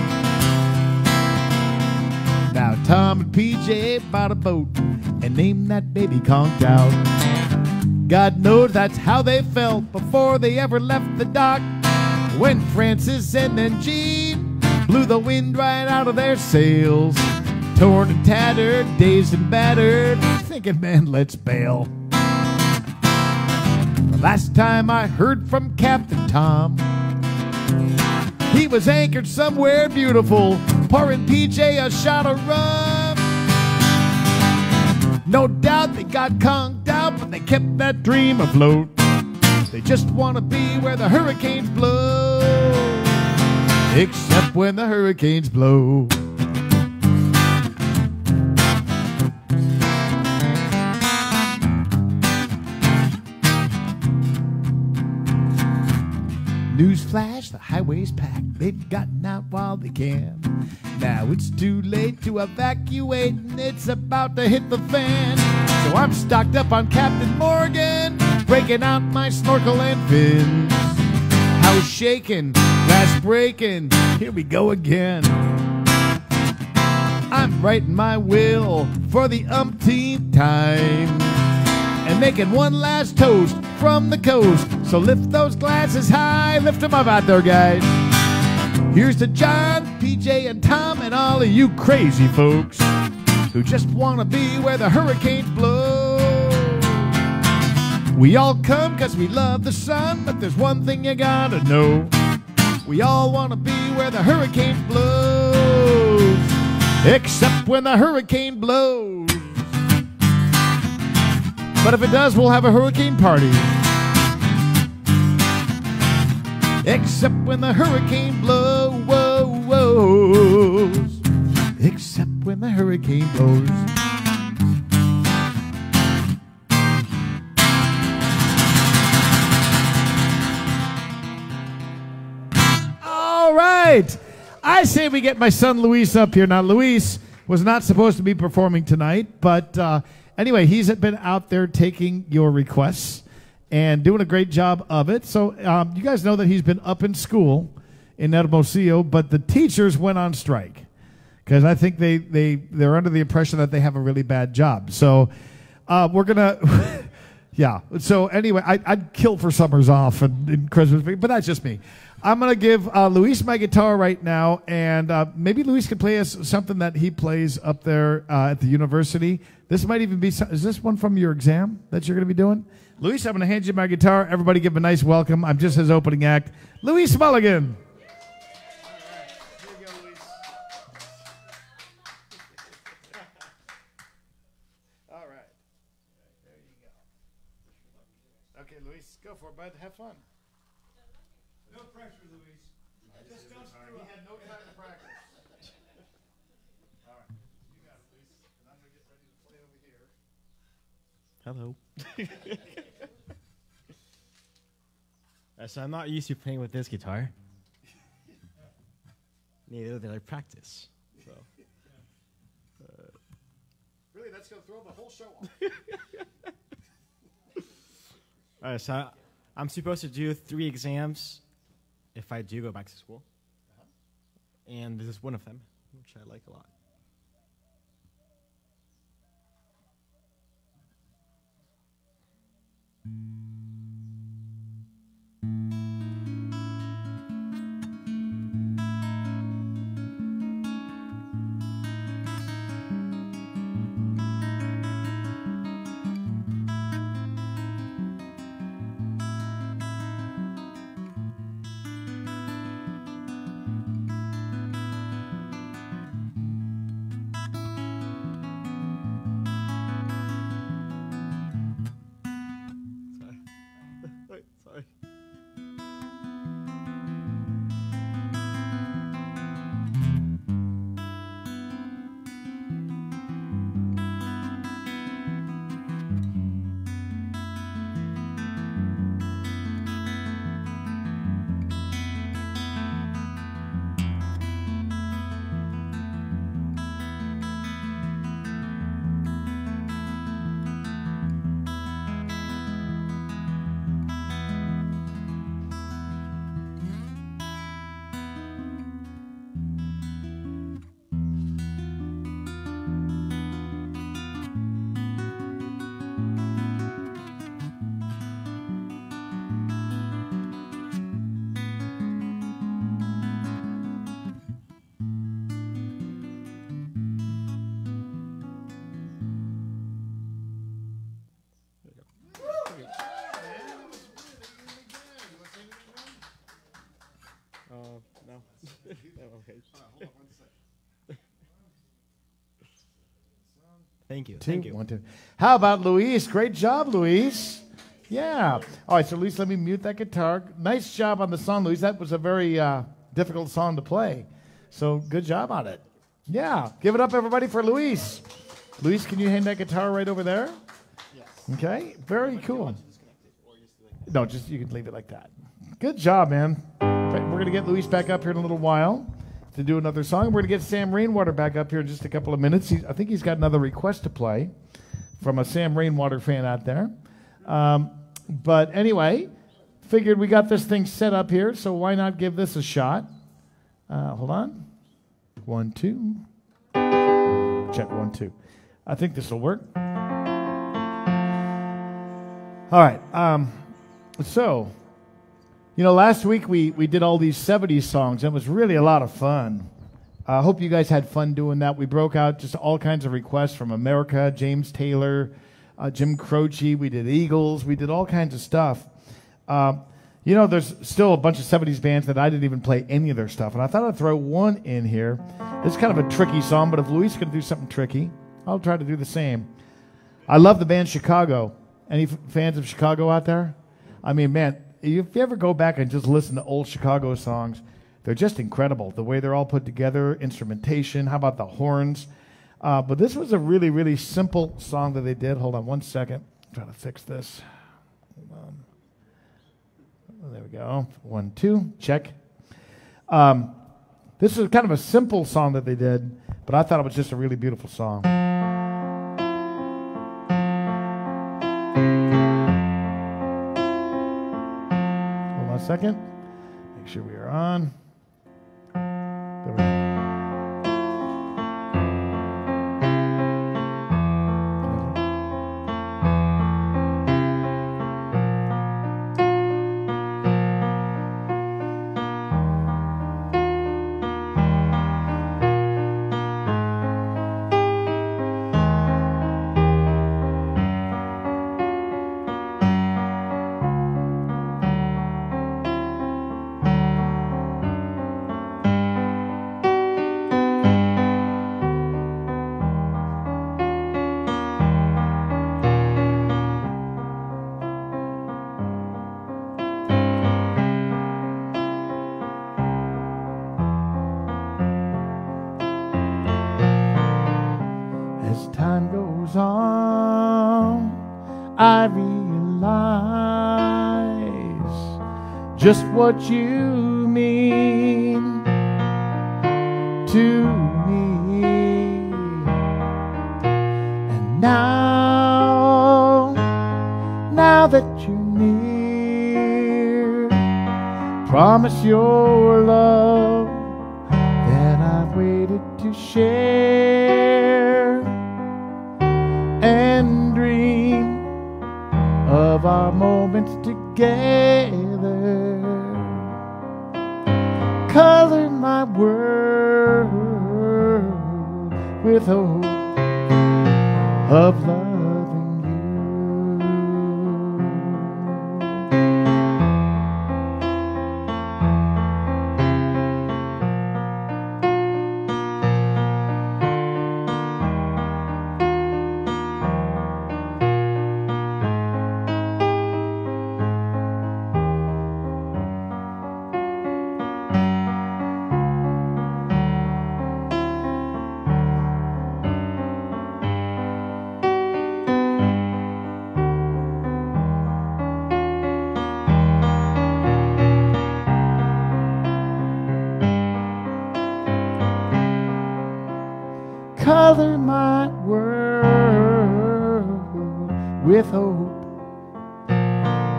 A: Now, Tom and PJ bought a boat and named that baby conked out. God knows that's how they felt before they ever left the dock. When Francis and then Jean blew the wind right out of their sails, torn and tattered, dazed and battered, thinking, man, let's bail. Last time I heard from Captain Tom, he was anchored somewhere beautiful, pouring PJ a shot of rum. No doubt they got conked out, but they kept that dream afloat. They just want to be where the hurricanes blow, except when the hurricanes blow. Newsflash, the highway's packed. They've gotten out while they can. Now it's too late to evacuate, and it's about to hit the fan. So I'm stocked up on Captain Morgan, breaking out my snorkel and fins. House shaking, glass breaking, here we go again. I'm writing my will for the umpteenth time, and making one last toast from the coast. So lift those glasses high, lift them up out there, guys. Here's to John, PJ, and Tom, and all of you crazy folks who just want to be where the hurricanes blow. We all come because we love the sun, but there's one thing you gotta know. We all want to be where the hurricanes blow, except when the hurricane blows. But if it does, we'll have a hurricane party. Except when the hurricane blows. Except when the hurricane blows. All right. I say we get my son Luis up here. Now, Luis was not supposed to be performing tonight, but anyway, he's been out there taking your requests and doing a great job of it. So you guys know that he's been up in school in Hermosillo, but the teachers went on strike because I think they're under the impression that they have a really bad job. So we're going to, yeah. So anyway, I'd kill for summers off and Christmas, but that's just me. I'm going to give Luis my guitar right now, and maybe Luis can play us something that he plays up there at the university. This might even be, is this one from your exam that you're going to be doing? Luis, I'm going to hand you my guitar. Everybody give him a nice welcome. I'm just his opening act. Luis Mulligan. All right. There you go. Okay, Luis, go for it, bud. Have fun.
C: No pressure, Luis. Just don't screw up.
A: He had no time to practice. All right. You got it, Luis. And I'm going to get ready to play over here.
D: Hello. So I'm not used to playing with this guitar. Neither did I practice. So.
A: Really, that's going to throw the whole show off.
D: All right, so I'm supposed to do 3 exams if I do go back to school. And this is one of them, which I like a lot. Sorry. No. Okay. Thank you. Thank you.
A: 1, 2. How about Luis? Great job, Luis. Yeah. All right, so Luis, let me mute that guitar. Nice job on the song, Luis. That was a very difficult song to play. So good job on it. Yeah. Give it up, everybody, for Luis. Luis, can you hand that guitar right over there?
D: Yes.
A: Okay. Very cool. No, just you can leave it like that. Good job, man. We're going to get Luis back up here in a little while to do another song. We're going to get Sam Rainwater back up here in just a couple of minutes. I think he's got another request to play from a Sam Rainwater fan out there. But anyway, figured we got this thing set up here, so why not give this a shot? Hold on. 1, 2. Check 1, 2. I think this will work. All right. So, you know, last week we did all these 70s songs. It was really a lot of fun. I hope you guys had fun doing that. We broke out just all kinds of requests from America, James Taylor, Jim Croce. We did Eagles. We did all kinds of stuff. You know, there's still a bunch of 70s bands that I didn't even play any of their stuff. And I thought I'd throw one in here. This is kind of a tricky song, but if Luis can do something tricky, I'll try to do the same. I love the band Chicago. Any fans of Chicago out there? I mean, man, if you ever go back and just listen to old Chicago songs, they're just incredible. The way they're all put together, instrumentation, how about the horns? But this was a really, really simple song that they did. Hold on one second. I'm trying to fix this. Hold on. There we go. 1, 2, check. This is kind of a simple song that they did, but I thought it was just a really beautiful song. Hold on a second. Make sure we are on. There we go. As time goes on, I realize just what you mean to me. And now that you're near, promise your love that I've waited to share, and dream of our moments together. Color my world with hope of loving you. Color my world with hope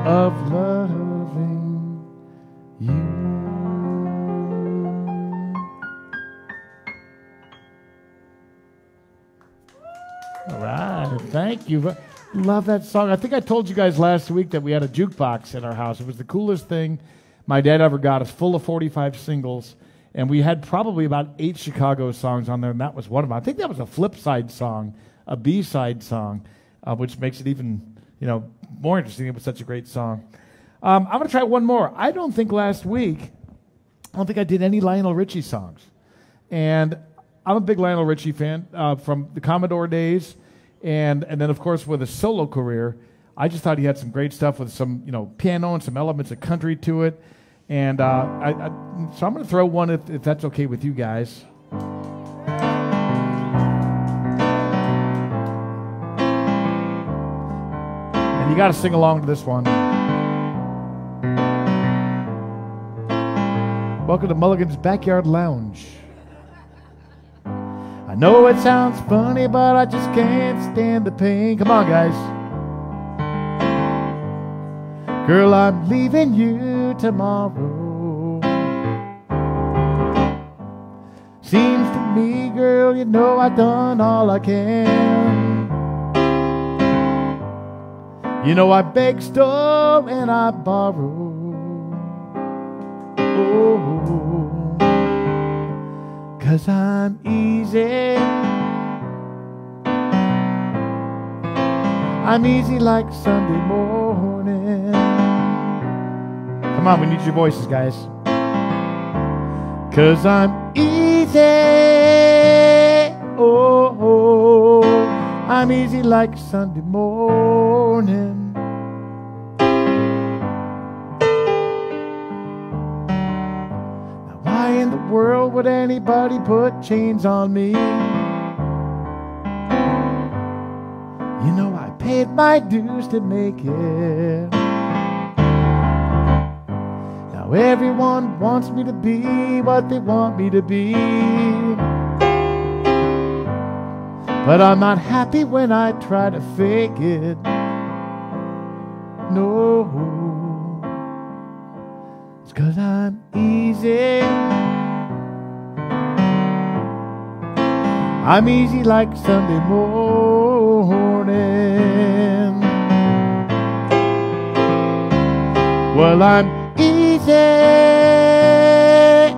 A: of loving you. All right, thank you. Love that song. I think I told you guys last week that we had a jukebox in our house. It was the coolest thing my dad ever got. It's full of 45 singles. And we had probably about 8 Chicago songs on there, and that was one of them. I think that was a flip side song, a B-side song, which makes it even, more interesting. It was such a great song. I'm going to try one more. I don't think I did any Lionel Richie songs. And I'm a big Lionel Richie fan from the Commodore days, and then, of course, with a solo career. I just thought he had some great stuff with some, piano and some elements of country to it. And so I'm going to throw one if that's okay with you guys. And you got to sing along to this one. Welcome to Mulligan's Backyard Lounge. I know it sounds funny, but I just can't stand the pain. Come on, guys. Girl, I'm leaving you tomorrow. Seems to me, girl, I've done all I can. I begged, stole, and I borrowed. Oh, 'cause I'm easy. I'm easy like Sunday morning. Come on, we need your voices, guys. 'Cause I'm easy easy. Oh, I'm easy like Sunday morning. Now, why in the world would anybody put chains on me? You know I paid my dues to make it. Now everyone wants me to be what they want me to be. But I'm not happy when I try to fake it. No, it's 'cause I'm easy. I'm easy like Sunday morning. Well, I'm easy.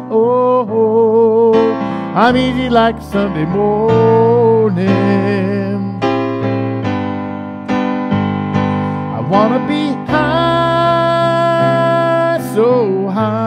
A: Oh, I'm easy like Sunday morning. I wanna be high, so high.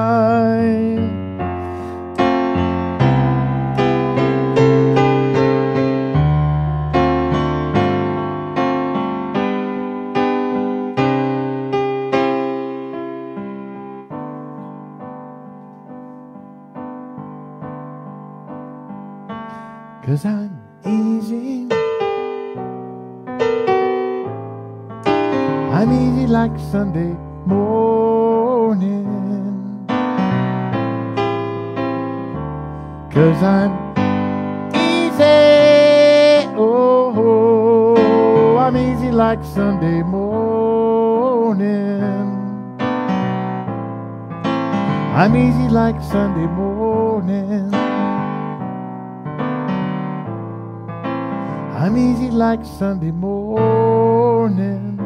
A: 'Cause I'm easy. I'm easy like Sunday morning. 'Cause I'm easy. Oh, I'm easy like Sunday morning. I'm easy like Sunday morning. I'm easy like Sunday morning.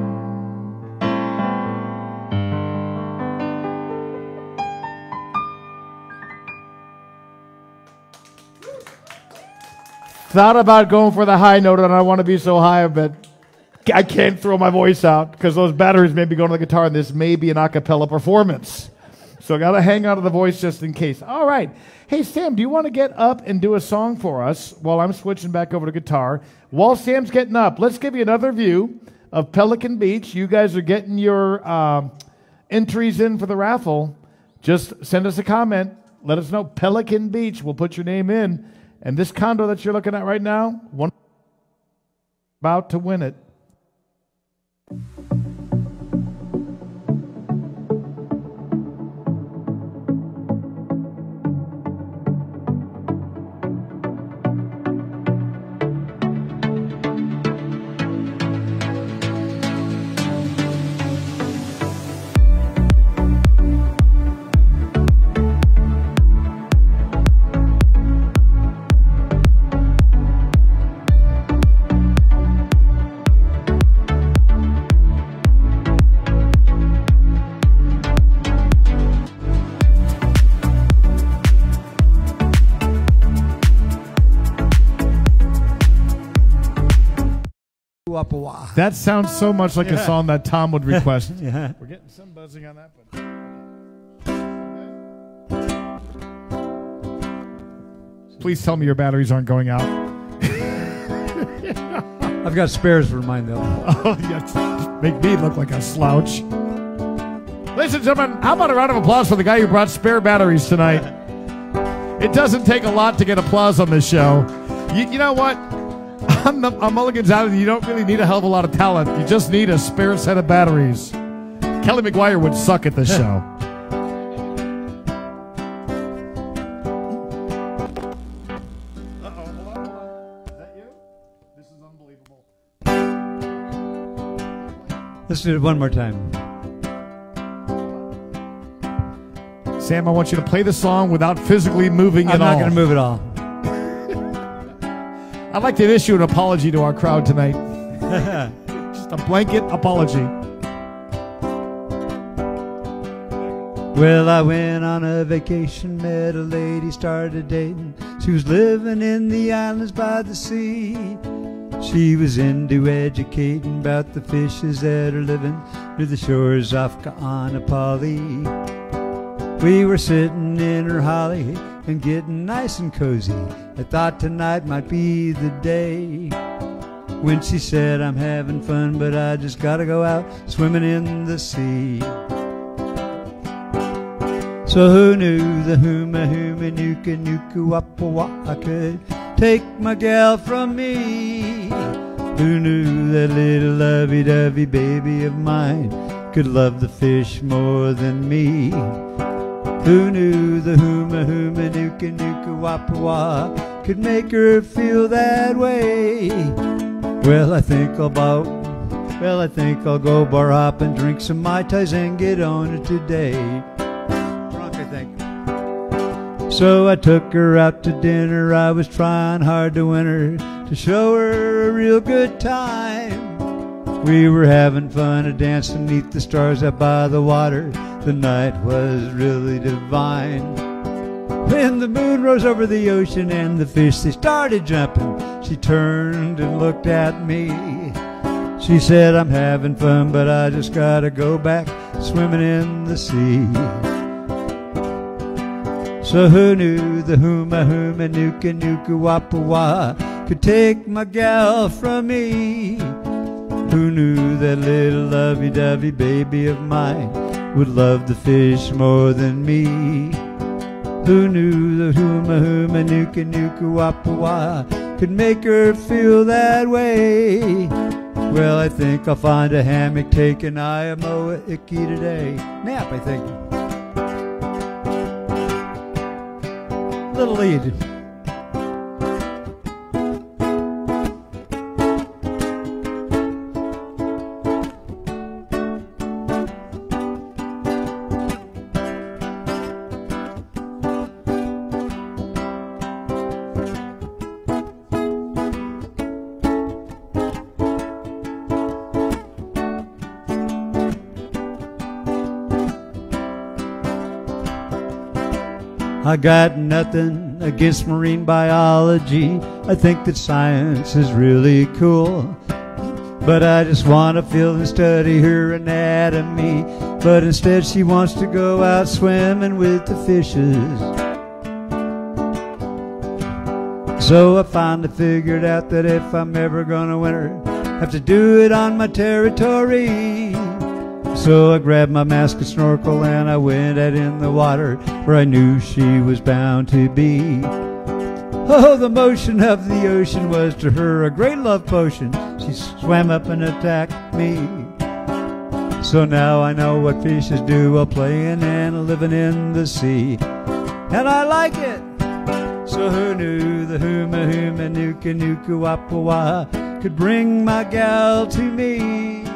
A: Thought about going for the high note, and I want to be so high, but I can't throw my voice out because those batteries may be going to the guitar, and this may be an a cappella performance. So I got to hang on to the voice just in case. All right. Hey, Sam, do you want to get up and do a song for us while I'm switching back over to guitar? While Sam's getting up, let's give you another view of Pelican Beach. You guys are getting your entries in for the raffle. Just send us a comment. Let us know Pelican Beach. We'll put your name in. And this condo that you're looking at right now, one about to win it. That sounds so much like a song that Tom would request.
C: Yeah.
A: We're getting some buzzing on that. But please tell me your batteries aren't going out.
C: I've got spares for mine, though.
A: Oh, yes. Make me look like a slouch. Ladies and gentlemen, how about a round of applause for the guy who brought spare batteries tonight? It doesn't take a lot to get applause on this show. You know what? On Mulligan's Island, you don't really need a hell of a lot of talent. You just need a spare set of batteries. Kelly McGuire would suck at this show. Uh-oh, hold on. Is that you? This is unbelievable.
C: Let's do it one more time.
A: Sam, I want you to play the song without physically moving at all.
C: I'm not going to move at all.
A: I'd like to issue an apology to our crowd tonight. Just a blanket apology.
C: Well, I went on a vacation, met a lady, started dating. She was living in the islands by the sea. She was into educating about the fishes that are living near the shores off Ka'anapali. We were sitting in her holly and getting nice and cozy. I thought tonight might be the day when she said, I'm having fun, but I just gotta go out swimming in the sea. So who knew the huma huma nuka nuka wappa wah could take my gal from me? Who knew that little lovey-dovey baby of mine could love the fish more than me? Who knew the huma huma nuka nuka wappa wah could make her feel that way? Well, I think I'll go bar hop and drink some Mai Tais and get on it today. Drunk, I think. So I took her out to dinner. I was trying hard to win her, to show her a real good time. We were having fun a dancing beneath the stars up by the water. The night was really divine. When the moon rose over the ocean and the fish, they started jumping, she turned and looked at me. She said, I'm having fun, but I just gotta go back swimming in the sea. So who knew the huma huma nuka nuka wappa wah could take my gal from me? Who knew that little lovey-dovey baby of mine would love the fish more than me? Who knew that huma huma nuka nuka wappa wah could make her feel that way? Well, I think I'll find a hammock, take an Iamoa Icky today. Nap, I think. Little lead. I got nothing against marine biology. I think that science is really cool. But I just want to feel and study her anatomy. But instead she wants to go out swimming with the fishes. So I finally figured out that if I'm ever gonna win her, I have to do it on my territory. So I grabbed my mask and snorkel and I went out in the water where I knew she was bound to be. Oh, the motion of the ocean was to her a great love potion. She swam up and attacked me. So now I know what fishes do while playing and living in the sea. And I like it. So who knew the huma huma nuka nuka wappa wah could bring my gal to me?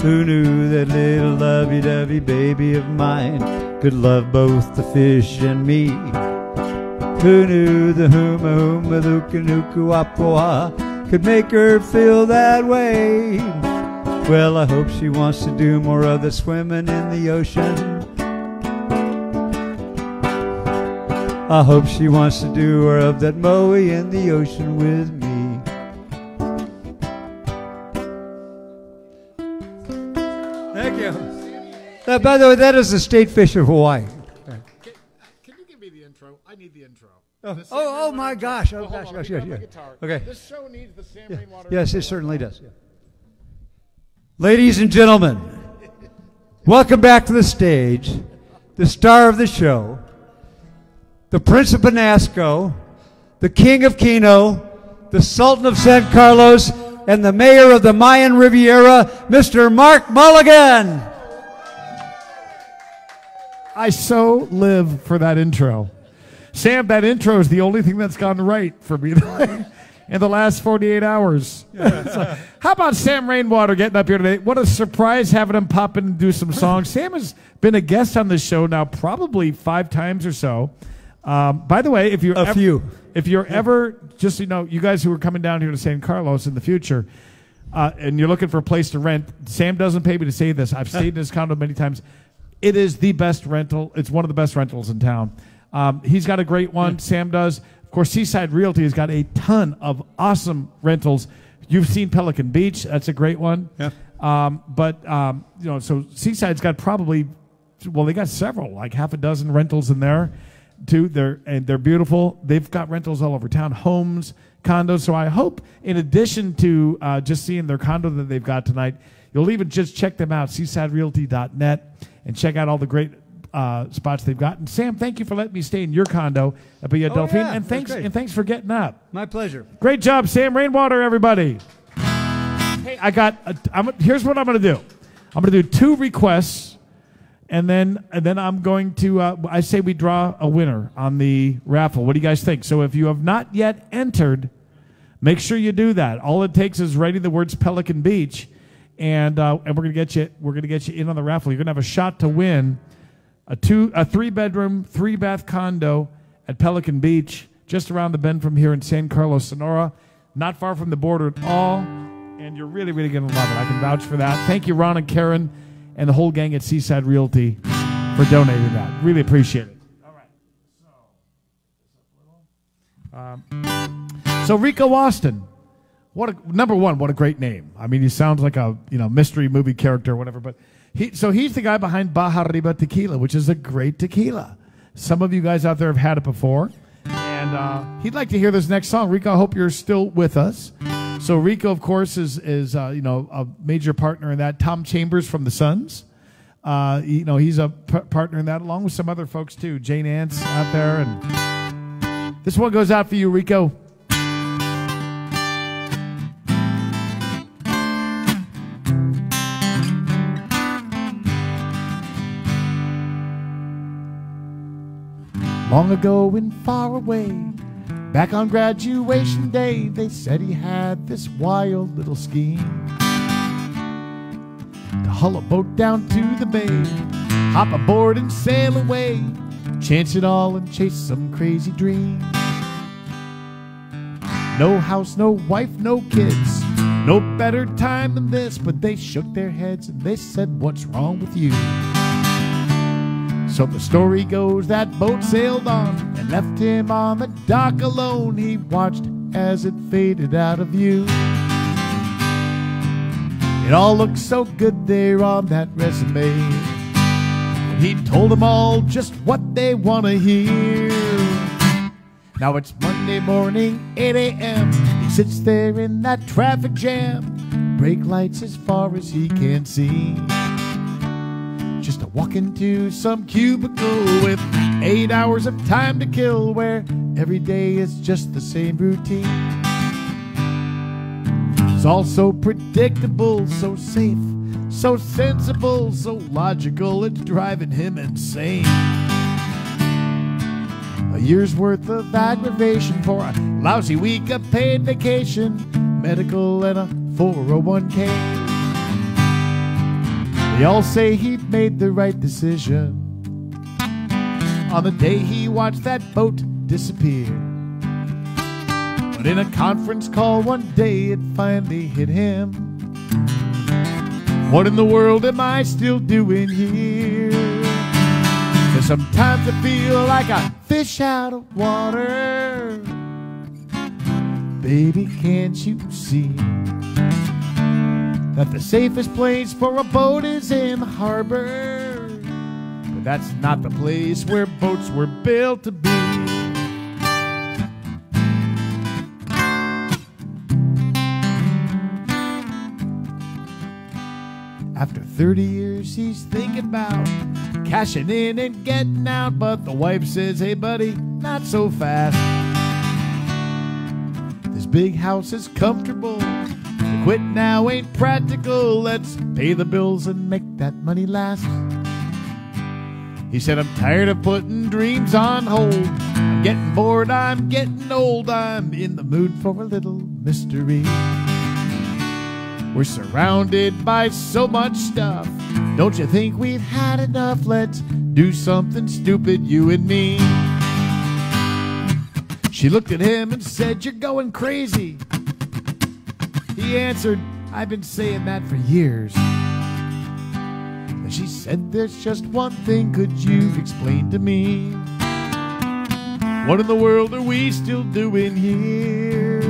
C: Who knew that little lovey-dovey baby of mine could love both the fish and me? Who knew the huma huma nuka nuka wappa wah could make her feel that way? Well, I hope she wants to do more of the swimming in the ocean. I hope she wants to do more of that moe in the ocean with me. Thank you. By the way, that is the state fish of Hawaii.
A: Can you give me the intro? I need the intro.
C: Oh my gosh. Oh, gosh. Okay.
A: This show needs the Sam Rainwater.
C: Yes, it certainly does. Yeah. Ladies and gentlemen, welcome back to the stage, the star of the show, the Prince of Penasco, the King of Kino, the Sultan of San Carlos, and the Mayor of the Mayan Riviera, Mr. Mark Mulligan.
A: I so live for that intro. Sam, that intro is the only thing that's gone right for me in the last 48 hours. So, how about Sam Rainwater getting up here today? What a surprise having him pop in and do some songs. Sam has been a guest on this show now probably 5 times or so. By the way, if you're ever, just so you know, you guys who are coming down here to San Carlos in the future, and you're looking for a place to rent, Sam doesn't pay me to say this. I've stayed in his condo many times. It is the best rental. It's one of the best rentals in town. He's got a great one. Sam does. Of course, Seaside Realty has got a ton of awesome rentals. You've seen Pelican Beach. That's a great one.
C: Yeah.
A: So Seaside's got probably well, they got several, like half a dozen rentals in there, too. They're beautiful. They've got rentals all over town, homes, condos. So I hope, in addition to just seeing their condo that they've got tonight, you'll even just check them out, seasiderealty.net, and check out all the great spots they've got. And Sam, thank you for letting me stay in your condo up at Delphine.
C: Yeah,
A: and thanks for getting up.
C: My pleasure.
A: Great job, Sam Rainwater, everybody. Hey, here's what I'm going to do. I'm going to do 2 requests, and then I'm going to, I say we draw a winner on the raffle. What do you guys think? So if you have not yet entered, make sure you do that. All it takes is writing the words Pelican Beach, and we're going to get you in on the raffle. You're going to have a shot to win a 3-bedroom, 3-bath condo at Pelican Beach, just around the bend from here in San Carlos, Sonora, not far from the border at all, and you're really, really going to love it. I can vouch for that. Thank you, Ron and Karen, and the whole gang at Seaside Realty for donating that. Really appreciate it. All right. So Rico Austin, number one, what a great name. I mean, he sounds like a mystery movie character or whatever, but he's the guy behind Baja Riba Tequila, which is a great tequila. Some of you guys out there have had it before, and he'd like to hear this next song. Rico, I hope you're still with us. So Rico, of course, is a major partner in that. Tom Chambers from the Suns, he's a partner in that, along with some other folks too. Jane Ants out there, and this one goes out for you, Rico. Long ago and far away, back on graduation day, they said he had this wild little scheme to haul a boat down to the bay, hop aboard and sail away, chance it all and chase some crazy dream. No house, no wife, no kids, no better time than this, but they shook their heads and they said, "What's wrong with you?" So the story goes that boat sailed on and left him on the dock alone. He watched as it faded out of view. It all looked so good there on that resume, and he told them all just what they want to hear. Now it's Monday morning, 8 a.m. He sits there in that traffic jam, brake lights as far as he can see. Just to walk into some cubicle with 8 hours of time to kill, where every day is just the same routine. It's all so predictable, so safe, so sensible, so logical, it's driving him insane. A year's worth of aggravation for a lousy week of paid vacation, medical and a 401k. They all say he made the right decision on the day he watched that boat disappear. But in a conference call one day it finally hit him. What in the world am I still doing here? 'Cause sometimes I feel like a fish out of water. Baby, can't you see that the safest place for a boat is in the harbor? But that's not the place where boats were built to be. After 30 years he's thinking about cashing in and getting out, but the wife says, "Hey buddy, not so fast. This big house is comfortable. Quit now ain't practical. Let's pay the bills and make that money last." He said, "I'm tired of putting dreams on hold. I'm getting bored, I'm getting old. I'm in the mood for a little mystery. We're surrounded by so much stuff. Don't you think we've had enough? Let's do something stupid, you and me." She looked at him and said, "You're going crazy." He answered, "I've been saying that for years." And she said, "There's just one thing, could you explain to me? What in the world are we still doing here?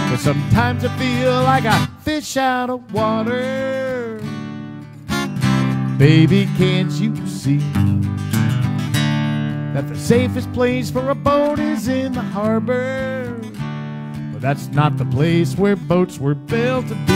A: 'Cause sometimes I feel like a fish out of water. Baby, can't you see that the safest place for a boat is in the harbor? But that's not the place where boats were built to be.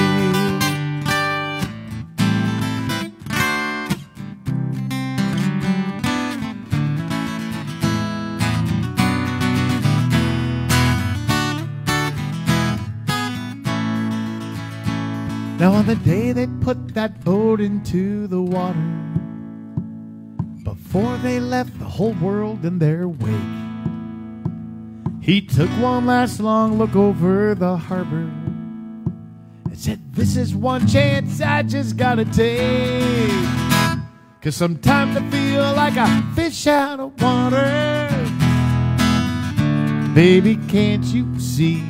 A: Now on the day they put that boat into the water, before they left the whole world in their wake, he took one last long look over the harbor and said, this is one chance I just gotta take, 'cause sometimes I feel like a fish out of water. Baby, can't you see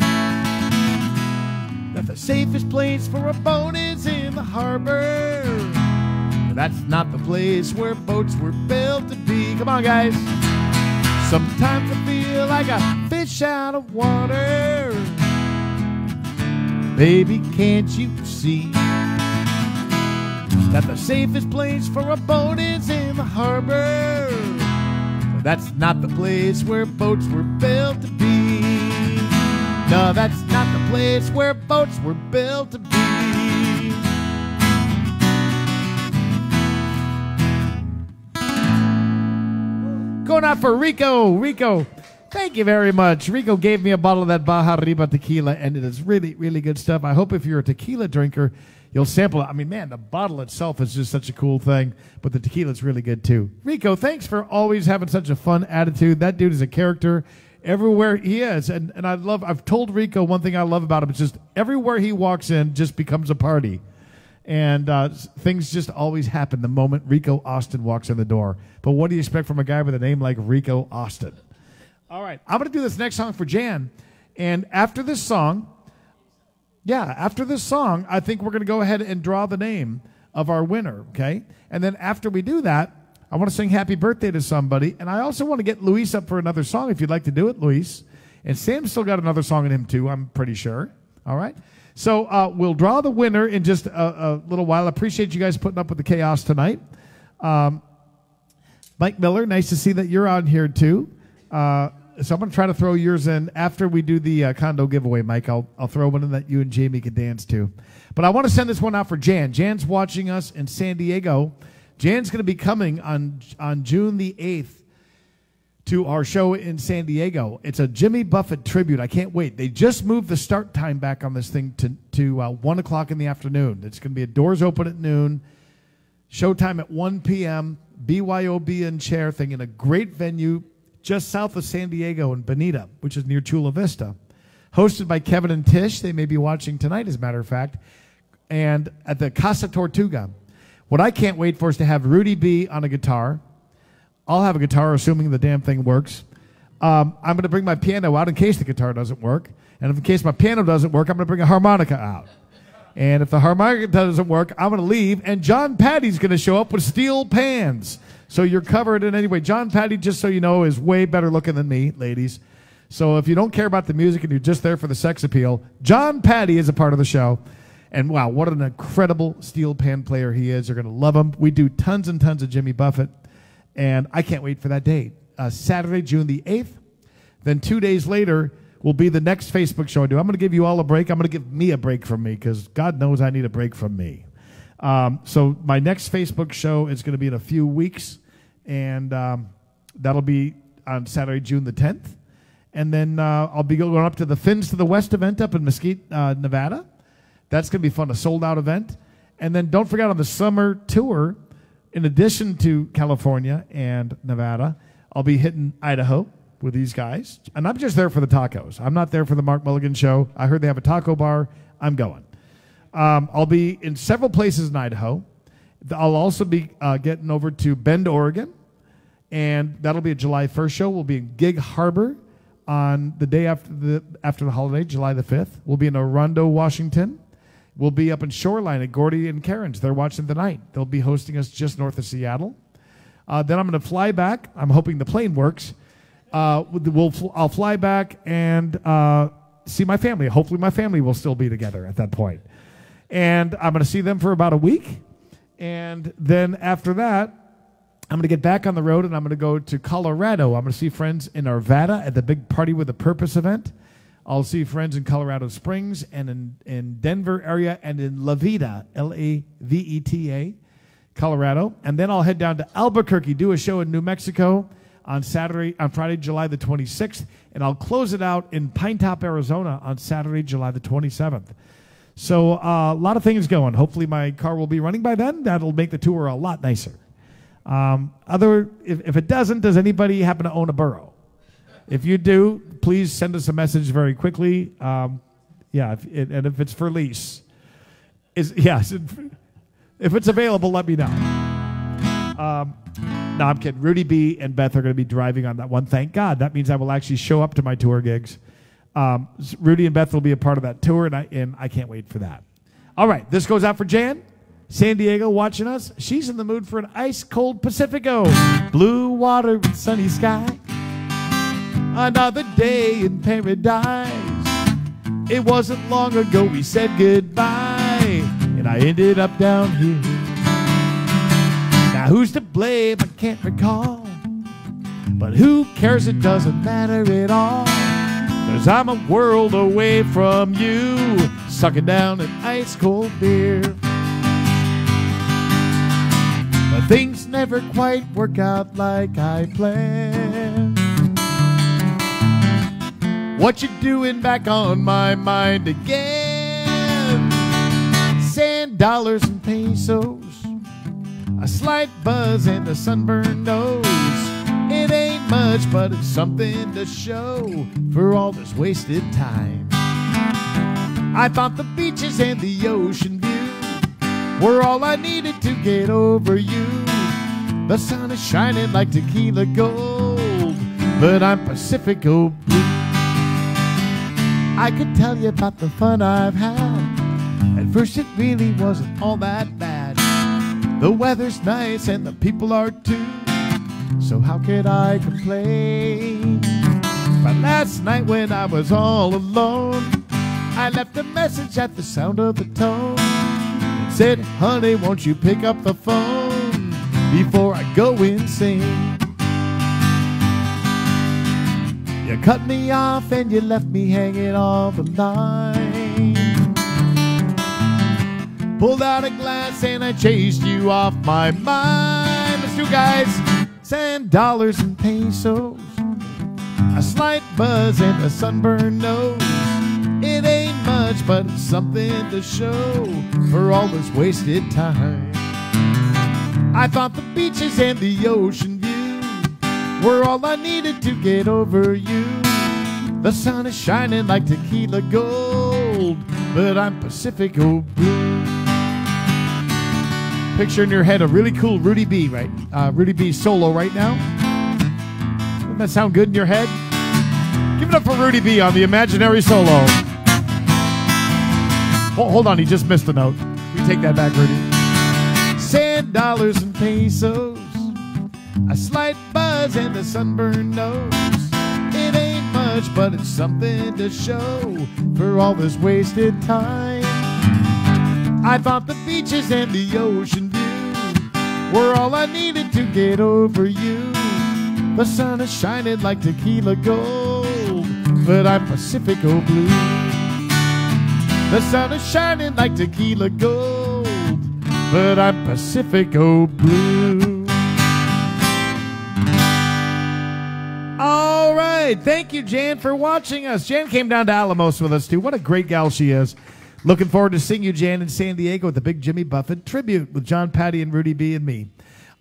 A: that the safest place for a boat is in the harbor? But that's not the place where boats were built to be. Come on, guys. Sometimes I feel like a fish out of water. Baby, can't you see that the safest place for a boat is in the harbor? But that's not the place where boats were built to be. No, that's not the place where boats were built to be. Going out for Rico. Rico, thank you very much. Rico gave me a bottle of that Baja Riba tequila, and it is really, really good stuff. I hope if you're a tequila drinker, you'll sample it. I mean, man, the bottle itself is just such a cool thing, but the tequila is really good too. Rico, thanks for always having such a fun attitude. That dude is a character everywhere he is, and I've told Rico one thing I love about him. It's just everywhere he walks in just becomes a party, and things just always happen the moment Rico Austin walks in the door. But what do you expect from a guy with a name like Rico Austin? All right, I'm going to do this next song for Jan, and after this song, I think we're going to go ahead and draw the name of our winner, okay? And then after we do that, I want to sing happy birthday to somebody, and I also want to get Luis up for another song if you'd like to do it, Luis. And Sam's still got another song in him too, I'm pretty sure. All right? So we'll draw the winner in just a little while. I appreciate you guys putting up with the chaos tonight. Mike Miller, nice to see that you're on here too. So I'm going to try to throw yours in after we do the condo giveaway, Mike. I'll throw one in that you and Jamie can dance to. But I want to send this one out for Jan. Jan's watching us in San Diego. Jan's going to be coming on June the 8th to our show in San Diego. It's a Jimmy Buffett tribute. I can't wait. They just moved the start time back on this thing to 1 o'clock in the afternoon. It's going to be doors open at noon, showtime at 1 p.m., BYOB and chair thing in a great venue just south of San Diego in Bonita, which is near Chula Vista. Hosted by Kevin and Tish. They may be watching tonight, as a matter of fact. And at the Casa Tortuga. What I can't wait for is to have Rudy B on a guitar. I'll have a guitar, assuming the damn thing works. I'm going to bring my piano out in case the guitar doesn't work. And if in case my piano doesn't work, I'm going to bring a harmonica out. And if the harmonica doesn't work, I'm going to leave. And John Patty's going to show up with steel pans. So you're covered in any way. John Patty, just so you know, is way better looking than me, ladies. So if you don't care about the music and you're just there for the sex appeal, John Patty is a part of the show. And wow, what an incredible steel pan player he is. You're going to love him. We do tons and tons of Jimmy Buffett. And I can't wait for that date. Saturday, June the 8th. Then 2 days later will be the next Facebook show I do. I'm going to give you all a break. I'm going to give me a break from me because God knows I need a break from me. So my next Facebook show is going to be in a few weeks. And that'll be on Saturday, June the 10th. And then I'll be going up to the Fins to the West event up in Mesquite, Nevada. That's going to be fun, a sold-out event. And then don't forget on the summer tour, in addition to California and Nevada, I'll be hitting Idaho with these guys. And I'm just there for the tacos. I'm not there for the Mark Mulligan show. I heard they have a taco bar. I'm going. I'll be in several places in Idaho. I'll also be getting over to Bend, Oregon. And that'll be a July 1st show. We'll be in Gig Harbor on the day after the holiday, July the 5th. We'll be in Orondo, Washington. We'll be up in Shoreline at Gordy and Karen's. They're watching tonight. They'll be hosting us just north of Seattle. Then I'm going to fly back. I'm hoping the plane works. I'll fly back and see my family. Hopefully my family will still be together at that point. And I'm going to see them for about a week. And then after that, I'm going to get back on the road and I'm going to go to Colorado. I'm going to see friends in Arvada at the Big Party with a Purpose event. I'll see friends in Colorado Springs and in Denver area and in La Veta, Laveta, Colorado. And then I'll head down to Albuquerque, do a show in New Mexico on Friday, July the 26th. And I'll close it out in Pine Top, Arizona on Saturday, July the 27th. So a lot of things going. Hopefully my car will be running by then. That'll make the tour a lot nicer. If it doesn't, does anybody happen to own a Burro? If you do, please send us a message very quickly. And if it's for lease, if it's available, let me know. No, I'm kidding. Rudy B and Beth are going to be driving on that one. Thank God. That means I will actually show up to my tour gigs. Rudy and Beth will be a part of that tour, and I can't wait for that. All right, this goes out for Jan. San Diego watching us. She's in the mood for an ice-cold Pacifico. Blue water and sunny sky. Another day in paradise. It wasn't long ago we said goodbye, and I ended up down here. Now who's to blame? I can't recall. But who cares? It doesn't matter at all. 'Cause I'm a world away from you, sucking down an ice-cold beer. But things never quite work out like I planned. What you doing back on my mind again? Sand, dollars, and pesos, a slight buzz and a sunburned nose. It ain't much, but it's something to show for all this wasted time. I thought the beaches and the ocean view were all I needed to get over you. The sun is shining like tequila gold, but I'm Pacifico blue. I could tell you about the fun I've had. At first it really wasn't all that bad. The weather's nice and the people are too, so how could I complain? But last night when I was all alone, I left a message at the sound of the tone. It said, honey, won't you pick up the phone before I go insane? You cut me off and you left me hanging on the line. Pulled out a glass and I chased you off my mind. Let's do, guys. Sand, dollars, and pesos, a slight buzz and a sunburned nose. It ain't much, but it's something to show for all this wasted time. I thought the beaches and the ocean view were all I needed to get over you. The sun is shining like tequila gold, but I'm Pacifico blue. Picture in your head a really cool Rudy B, right? Rudy B solo right now. Doesn't that sound good in your head? Give it up for Rudy B on the imaginary solo. Oh, hold on, he just missed a note. We take that back, Rudy. Sand, dollars, and pesos, a slight buzz and a sunburned nose. It ain't much, but it's something to show for all this wasted time. I thought the beaches and the ocean view were all I needed to get over you. The sun is shining like tequila gold, but I'm Pacifico blue. The sun is shining like tequila gold, but I'm Pacifico blue. All right, thank you, Jan, for watching us. Jan came down to Alamos with us, too. What a great gal she is. Looking forward to seeing you, Jan, in San Diego at the Big Jimmy Buffett tribute with John, Patty, and Rudy B. and me.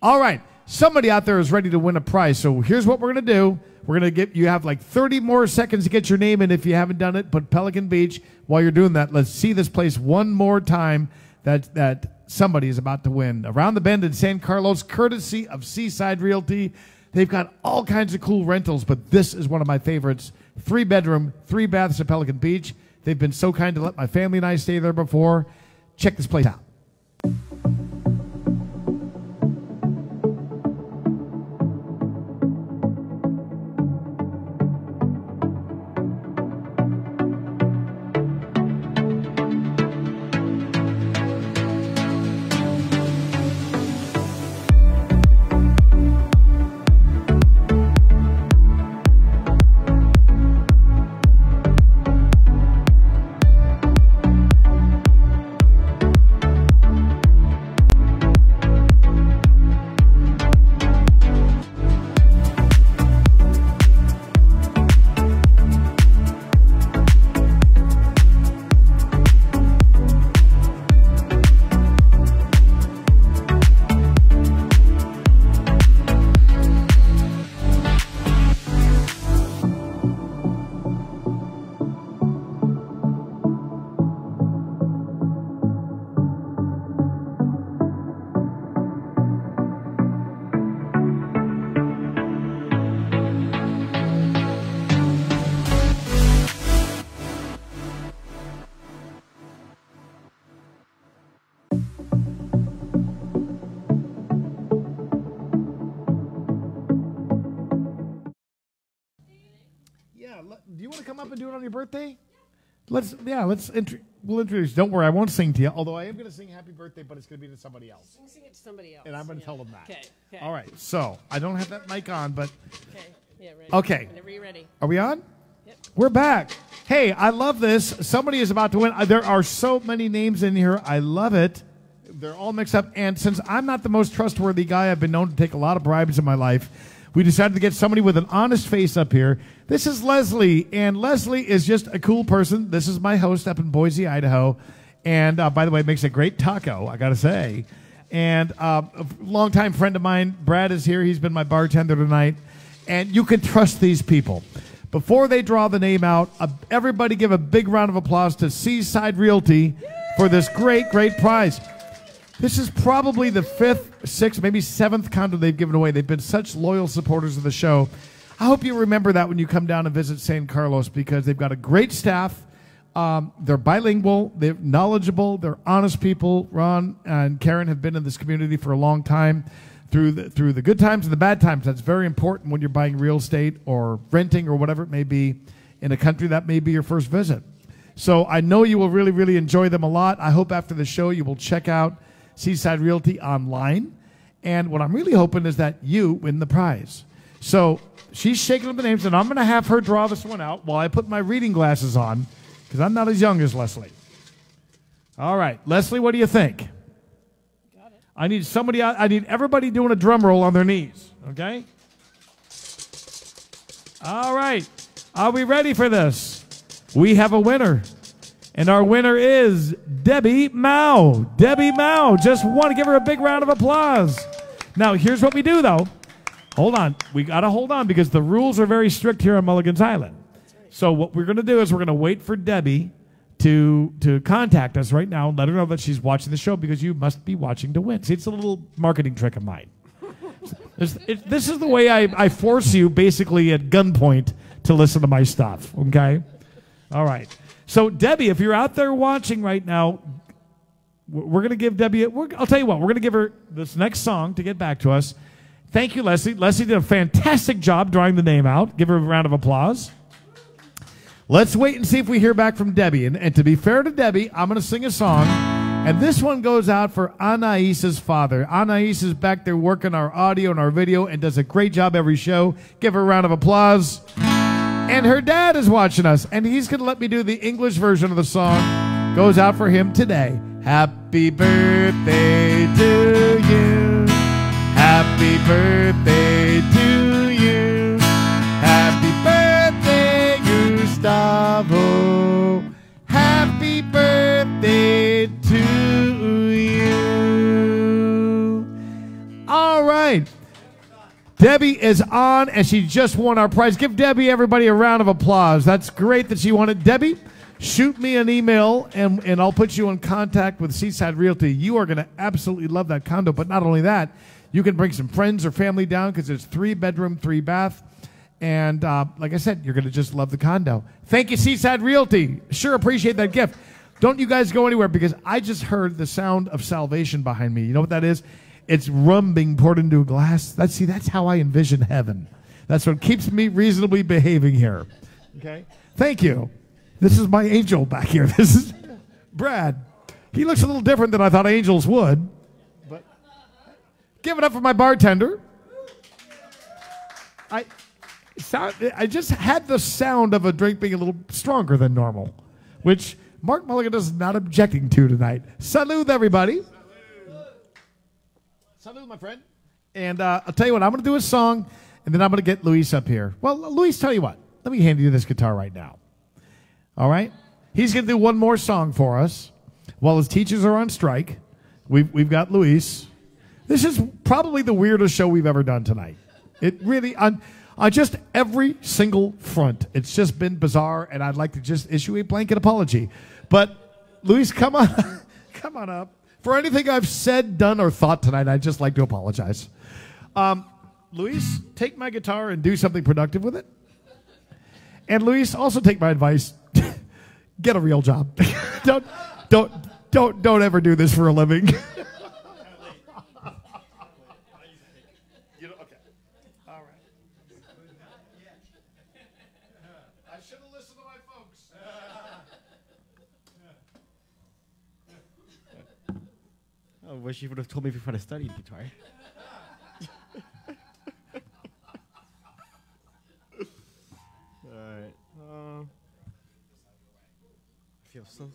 A: All right, somebody out there is ready to win a prize, so here's what we're going to do. We're going to get, you have like 30 more seconds to get your name in if you haven't done it. Put Pelican Beach. While you're doing that, let's see this place one more time that somebody is about to win. Around the Bend in San Carlos, courtesy of Seaside Realty. They've got all kinds of cool rentals, but this is one of my favorites. 3-bedroom, 3 baths at Pelican Beach. They've been so kind to let my family and I stay there before. Check this place out. do you want to come up and do it on your birthday? We'll introduce. Don't worry, I won't sing to you. Although I am going to sing "Happy Birthday," but it's going to be to somebody else.
E: Sing it to somebody else.
A: And I'm going to tell them that.
E: Okay.
A: All right. So I don't have that mic on, but
E: Okay. Yeah. Ready.
A: okay.
E: Whenever you're ready.
A: Are we on?
E: Yep.
A: We're back. Hey, I love this. Somebody is about to win. There are so many names in here. I love it. They're all mixed up. And since I'm not the most trustworthy guy, I've been known to take a lot of bribes in my life. We decided to get somebody with an honest face up here. This is Leslie, and Leslie is just a cool person. This is my host up in Boise, Idaho. And by the way, makes a great taco, I got to say. And a longtime friend of mine, Brad, is here. He's been my bartender tonight. And you can trust these people. Before they draw the name out, everybody give a big round of applause to Seaside Realty for this great, great prize. This is probably the 5th, 6th, maybe 7th condo they've given away. They've been such loyal supporters of the show. I hope you remember that when you come down and visit San Carlos, because they've got a great staff. They're bilingual. They're knowledgeable. They're honest people. Ron and Karen have been in this community for a long time, through the good times and the bad times. That's very important when you're buying real estate or renting or whatever it may be in a country that may be your first visit. So I know you will really, really enjoy them a lot. I hope after the show you will check out Seaside Realty online. And what I'm really hoping is that you win the prize. So she's shaking up the names, and I'm going to have her draw this one out while I put my reading glasses on, because I'm not as young as Leslie. All right. Leslie, what do you think?
E: Got it.
A: I need everybody doing a drum roll on their knees, okay? All right. Are we ready for this? We have a winner. And our winner is Debbie Mao. Debbie Mao. Just want to give her a big round of applause. Now, here's what we do, though. Hold on. We got to hold on, because the rules are very strict here on Mulligan's Island. So what we're going to do is we're going to wait for Debbie to contact us right now and let her know that she's watching the show, because you must be watching to win. See, it's a little marketing trick of mine. This is the way I force you basically at gunpoint to listen to my stuff, okay? All right. So, Debbie, if you're out there watching right now, we're going to give Debbie, I'll tell you what, we're going to give her this next song to get back to us. Thank you, Leslie. Leslie did a fantastic job drawing the name out. Give her a round of applause. Let's wait and see if we hear back from Debbie. And to be fair to Debbie, I'm going to sing a song. And this one goes out for Anais's father. Anais is back there working our audio and our video and does a great job every show. Give her a round of applause. And her dad is watching us, and he's going to let me do the English version of the song. Goes out for him today. Happy birthday to you. Happy birthday to you. Happy birthday, Gustavo. Happy birthday to you. All right. Debbie is on, and she just won our prize. Give Debbie, everybody, a round of applause. That's great that she won it. Debbie, shoot me an email, and I'll put you in contact with Seaside Realty. You are going to absolutely love that condo. But not only that, you can bring some friends or family down, because it's 3-bedroom, 3-bath. And like I said, you're going to just love the condo. Thank you, Seaside Realty. Sure appreciate that gift. Don't you guys go anywhere, because I just heard the sound of salvation behind me. You know what that is? It's rum being poured into a glass. That's how I envision heaven. That's what keeps me reasonably behaving here. Okay? Thank you. This is my angel back here. This is Brad. He looks a little different than I thought angels would. But give it up for my bartender. I just had the sound of a drink being a little stronger than normal, which Mark Mulligan is not objecting to tonight. Salud, everybody. Salud, my friend. And I'll tell you what, I'm going to do a song, and then I'm going to get Luis up here. Well, Luis, tell you what. Let me hand you this guitar right now. All right? He's going to do one more song for us while his teachers are on strike. We've got Luis. This is probably the weirdest show we've ever done tonight. It really, on just every single front, it's just been bizarre, and I'd like to just issue a blanket apology. But, Luis, come on. Come on up. For anything I've said, done, or thought tonight, I'd just like to apologize. Luis, take my guitar and do something productive with it. And Luis, also take my advice. Get a real job. Don't ever do this for a living. Okay. All right. I should have listened to my folks.
D: I wish you would have told me before I studied guitar. Alright. I feel so.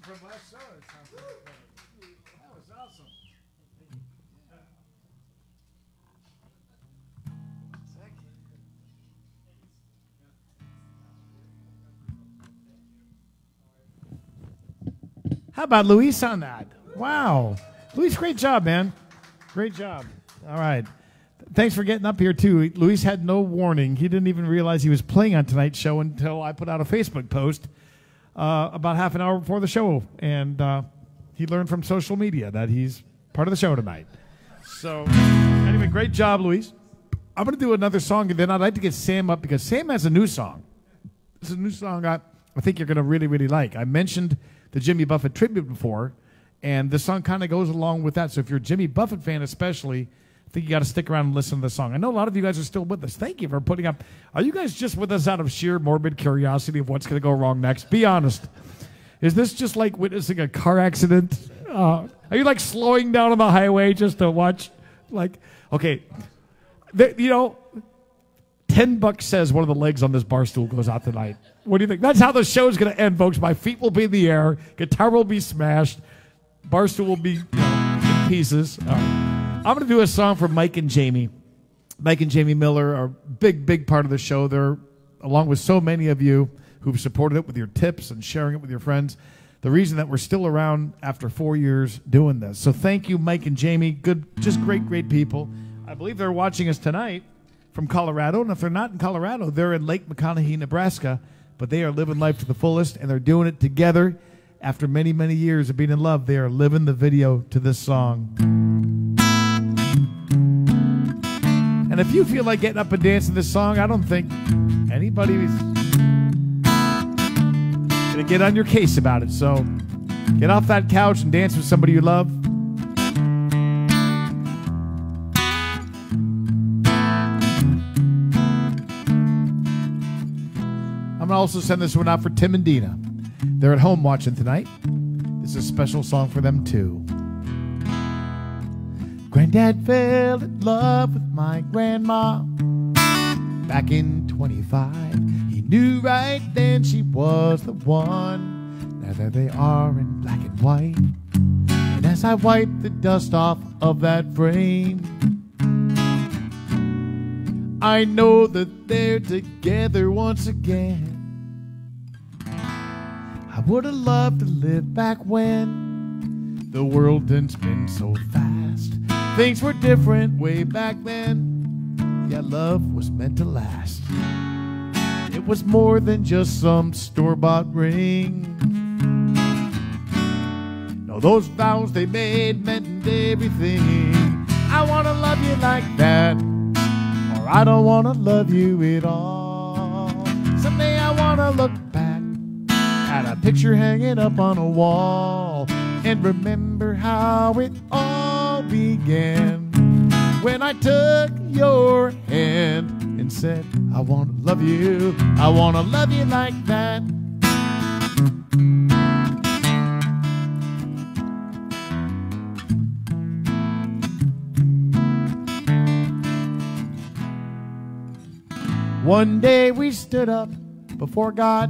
A: From last show, it sounds like that was awesome. How about Luis on that? Wow. Luis, great job, man. Great job. All right. Thanks for getting up here, too. Luis had no warning. He didn't even realize he was playing on tonight's show until I put out a Facebook post about half an hour before the show. And he learned from social media that he's part of the show tonight. So, anyway, great job, Luis. I'm going to do another song, and then I'd like to get Sam up because Sam has a new song. This is a new song I think you're going to really, really like. I mentioned the Jimmy Buffett tribute before, and this song kind of goes along with that. So if you're a Jimmy Buffett fan especially, I think you got to stick around and listen to the song. I know a lot of you guys are still with us. Thank you for putting up. Are you guys just with us out of sheer morbid curiosity of what's going to go wrong next? Be honest. Is this just like witnessing a car accident? Are you like slowing down on the highway just to watch? Like, okay, you know, $10 says one of the legs on this bar stool goes out tonight. What do you think? That's how the show's going to end, folks. My feet will be in the air. Guitar will be smashed. Bar stool will be in pieces. I'm going to do a song for Mike and Jamie. Mike and Jamie Miller are a big, big part of the show. They're, along with so many of you who've supported it with your tips and sharing it with your friends, the reason that we're still around after 4 years doing this. So thank you, Mike and Jamie. Good, just great, great people. I believe they're watching us tonight from Colorado, and if they're not in Colorado, they're in Lake McConaughey, Nebraska, but they are living life to the fullest, and they're doing it together. After many, many years of being in love, they are living the video to this song. And if you feel like getting up and dancing this song, I don't think anybody's going to get on your case about it. So get off that couch and dance with somebody you love. I'm going to also send this one out for Tim and Dina. They're at home watching tonight. This is a special song for them, too. Granddad fell in love with my grandma back in 25. He knew right then she was the one. Now there they are in black and white. And as I wipe the dust off of that frame, I know that they're together once again. I would have loved to live back when the world didn't spin so fast. Things were different way back then. Yeah, love was meant to last. It was more than just some store-bought ring. No, those vows they made meant everything. I want to love you like that, or I don't want to love you at all. Someday I want to look back at a picture hanging up on a wall and remember how it all began when I took your hand and said, I want to love you, I want to love you like that. One day we stood up before God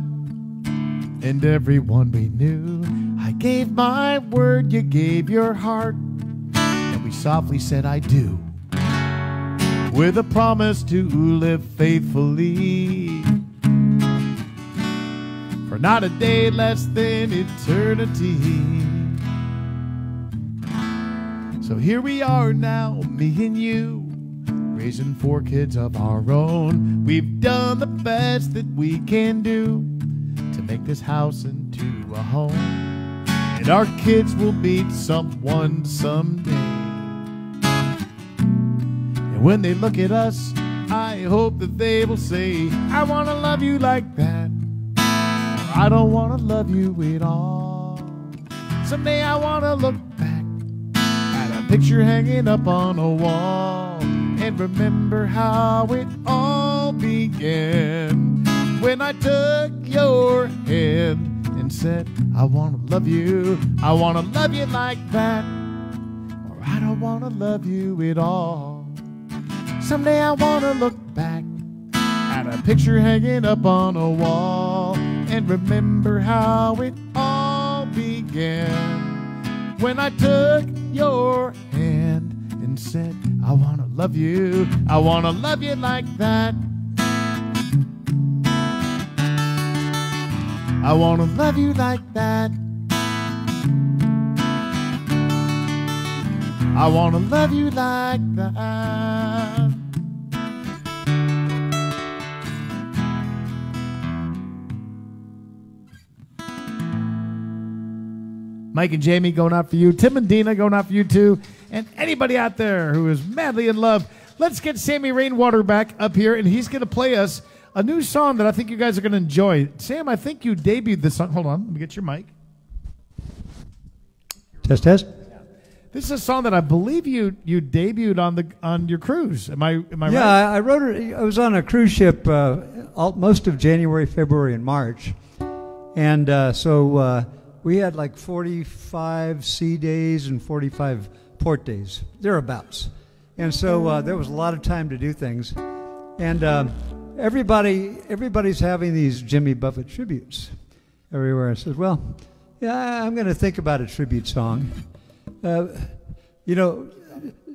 A: and everyone we knew. I gave my word, you gave your heart, and we softly said I do, with a promise to live faithfully for not a day less than eternity. So here we are now, me and you, raising 4 kids of our own. We've done the best that we can do to make this house into a home, and our kids will meet someone someday. And when they look at us, I hope that they will say, I want to love you like that, or I don't want to love you at all. Someday I want to look back at a picture hanging up on a wall and remember how it all began when I took your hand and said, I want to love you, I want to love you like that, or I don't want to love you at all. Someday I want to look back at a picture hanging up on a wall and remember how it all began when I took your hand and said, I want to love you, I want to love you like that. I want to love you like that. I want to love you like that. Mike and Jamie going out for you. Tim and Dina going out for you too. And anybody out there who is madly in love, let's get Sammy Rainwater back up here, and he's going to play us a new song that I think you guys are going to enjoy. Sam, I think you debuted this song. Hold on, let me get your mic.
C: Test, test.
A: This is a song that I believe you debuted on your cruise. Am I right?
C: Yeah, I wrote it. I was on a cruise ship most of January, February, and March, and so we had like 45 sea days and 45 port days, thereabouts. And so there was a lot of time to do things, and everybody's having these Jimmy Buffett tributes everywhere. I said, well, yeah, I'm going to think about a tribute song. You know,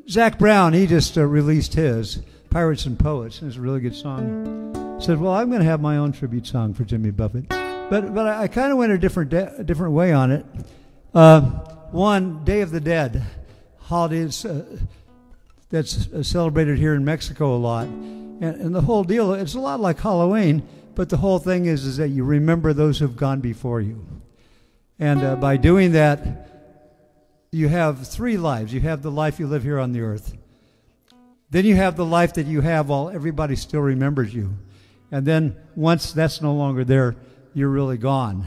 C: Zach Brown, he just released his Pirates and Poets, and it's a really good song. I said, well, I'm going to have my own tribute song for Jimmy Buffett. But I kind of went a different way on it. One, Day of the Dead, holidays that's celebrated here in Mexico a lot. And the whole deal, it's a lot like Halloween, but the whole thing is that you remember those who've gone before you. And by doing that, you have 3 lives. You have the life you live here on the earth. Then you have the life that you have while everybody still remembers you. And then once that's no longer there, you're really gone.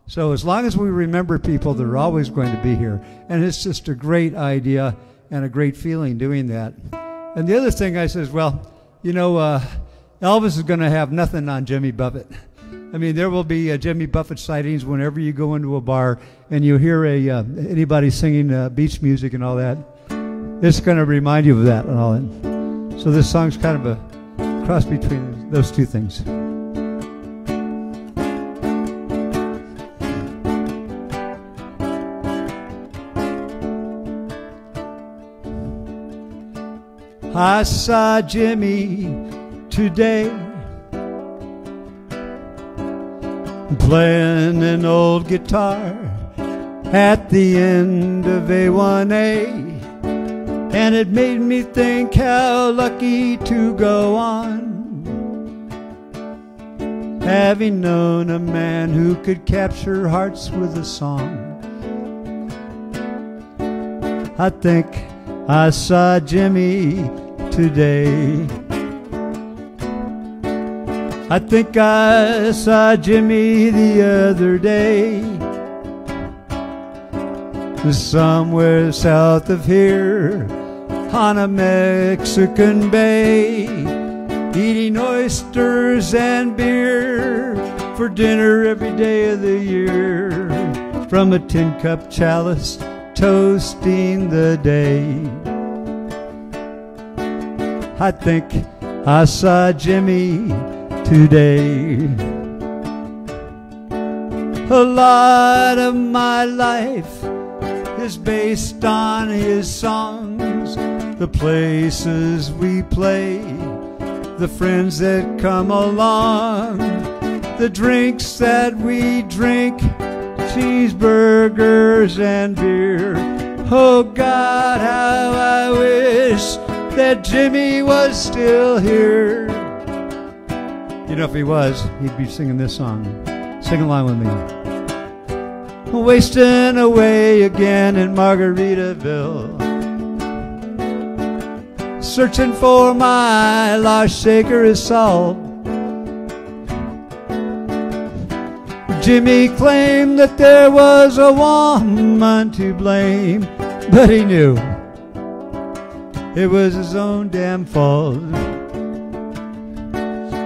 C: So as long as we remember people, they're always going to be here. And it's just a great idea and a great feeling doing that. And the other thing I says, well, you know, Elvis is going to have nothing on Jimmy Buffett. I mean, there will be Jimmy Buffett sightings whenever you go into a bar and you hear anybody singing beach music and all that. it's going to remind you of that and all. So this song's kind of a cross between those two things. I saw Jimmy today playing an old guitar at the end of A1A, and it made me think how lucky to go on, having known a man who could capture hearts with a song. I think I saw Jimmy today. I think I saw Jimmy the other day, somewhere south of here on a Mexican bay, eating oysters and beer for dinner every day of the year, from a tin cup chalice toasting the day. I think I saw Jimmy today. A lot of my life is based on his songs, the places we play, the friends that come along, the drinks that we drink, cheeseburgers and beer. Oh God, how I wish that Jimmy was still here. You know, if he was, he'd be singing this song. Sing along with me. Wasting away again in Margaritaville, searching for my lost shaker of salt. Jimmy claimed that there was a woman to blame, but he knew it was his own damn fault.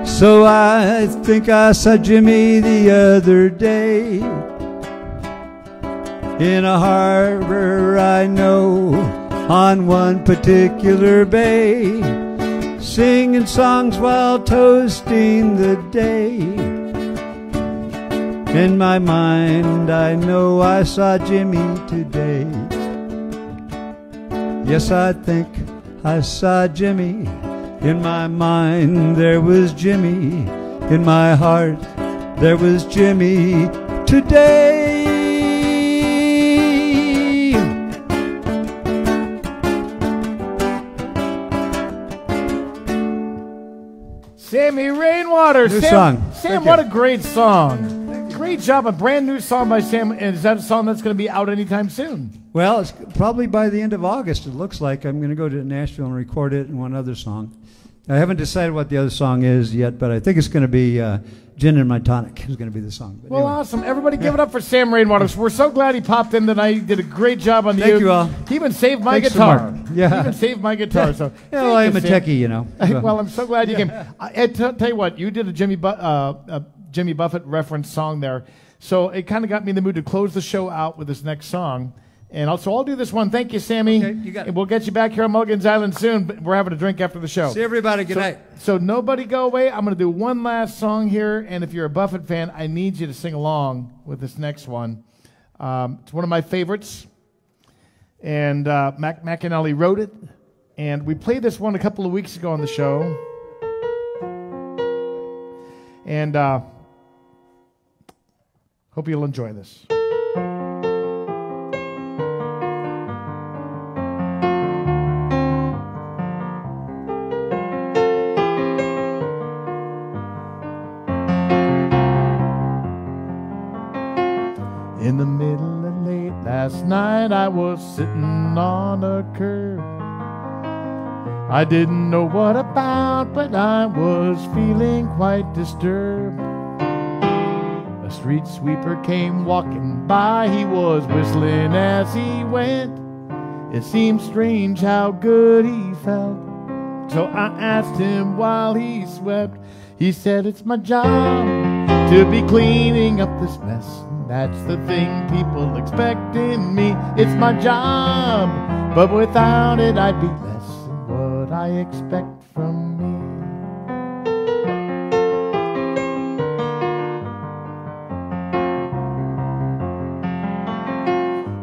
C: So I think I saw Jimmy the other day in a harbor I know on one particular bay, singing songs while toasting the day. In my mind I know I saw Jimmy today. Yes, I think I saw Jimmy. In my mind there was Jimmy. In my heart there was Jimmy today.
A: Sammy Rainwater.
C: New
A: Sam,
C: song.
A: Sam,
C: Thank
A: what
C: you.
A: a great song. Great job. A brand new song by Sam. And is that a song that's going to be out anytime soon?
C: Well, it's probably by the end of August, it looks like. I'm going to go to Nashville and record it and one other song. I haven't decided what the other song is yet, but I think it's going to be Gin and My Tonic is going to be the song. But
A: Well,
C: anyway.
A: awesome. Everybody give it up for Sam Rainwater. We're so glad he popped in tonight. He did a great job on the
C: Thank you all.
A: He even saved my
C: Thanks to
A: guitar.
C: Mark. Yeah.
A: He even saved my guitar. So
C: Yeah, well,
A: thank
C: I'm a
A: you, Sam.
C: techie, you know. So.
A: Well, I'm so glad you came. Tell you what, you did a Jimmy Buffett reference song there. So it kind of got me in the mood to close the show out with this next song. And also, I'll do this one. Thank you, Sammy.
C: Okay, you got it.
A: And we'll get you back here on Mulligan's Island soon. But we're having a drink after the show.
C: See everybody. Good night.
A: So nobody go away. I'm going to do one last song here. And if you're a Buffett fan, I need you to sing along with this next one. It's one of my favorites. And Mac McAnally wrote it. And we played this one a couple of weeks ago on the show. And hope you'll enjoy this. In the middle of late last night, I was sitting on a curb. I didn't know what about, but I was feeling quite disturbed. A street sweeper came walking by, he was whistling as he went. It seemed strange how good he felt, so I asked him while he swept. He said, "It's my job to be cleaning up this mess. That's the thing people expect in me. It's my job but without it I'd be less than what I expect from me.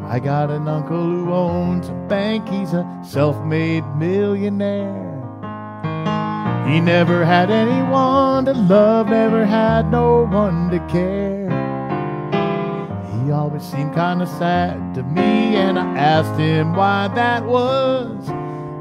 A: I got an uncle who owns a bank, he's a self-made millionaire. He never had anyone to love, never had no one to care. He always seemed kind of sad to me, and I asked him why that was.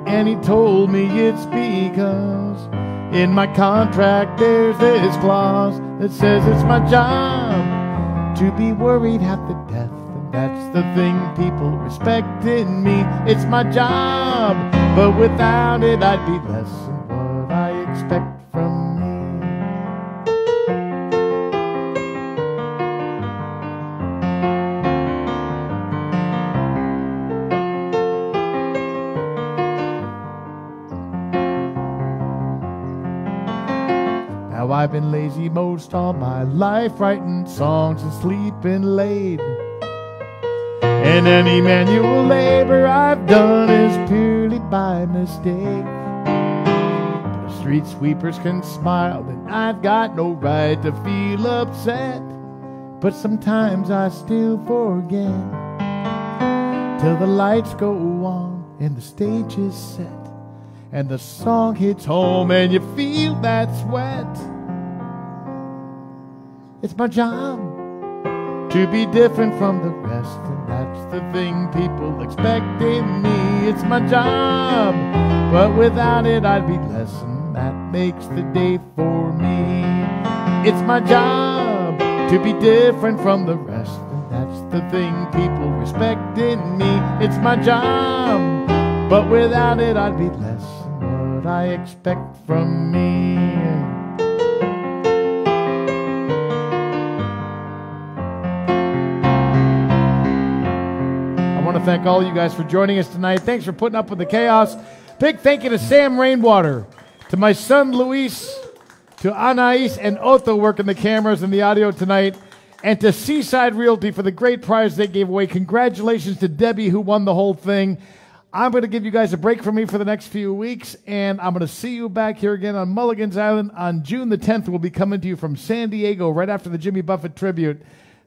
A: And he told me it's because in my contract there's this clause that says it's my job to be worried half to death. And that's the thing people respect in me. It's my job, but without it I'd be less than what I expect from me. Now I've been lazy most all my life, writing songs and sleeping late. And any manual labor I've done is purely by mistake. But if street sweepers can smile, then I've got no right to feel upset. But sometimes I still forget till the lights go on and the stage is set and the song hits home and you feel that sweat. It's my job to be different from the rest, and that's the thing people expect in me. It's my job, but without it I'd be less, and that makes the day for me. It's my job to be different from the rest, and that's the thing people respect in me. It's my job, but without it I'd be less than what I expect from me. I want to thank all you guys for joining us tonight. Thanks for putting up with the chaos. Big thank you to Sam Rainwater, to my son Luis, to Anais and Otto working the cameras and the audio tonight, and to Seaside Realty for the great prize they gave away. Congratulations to Debbie who won the whole thing. I'm going to give you guys a break from me for the next few weeks, and I'm going to see you back here again on Mulligan's Island on June the 10th. We'll be coming to you from San Diego right after the Jimmy Buffett tribute.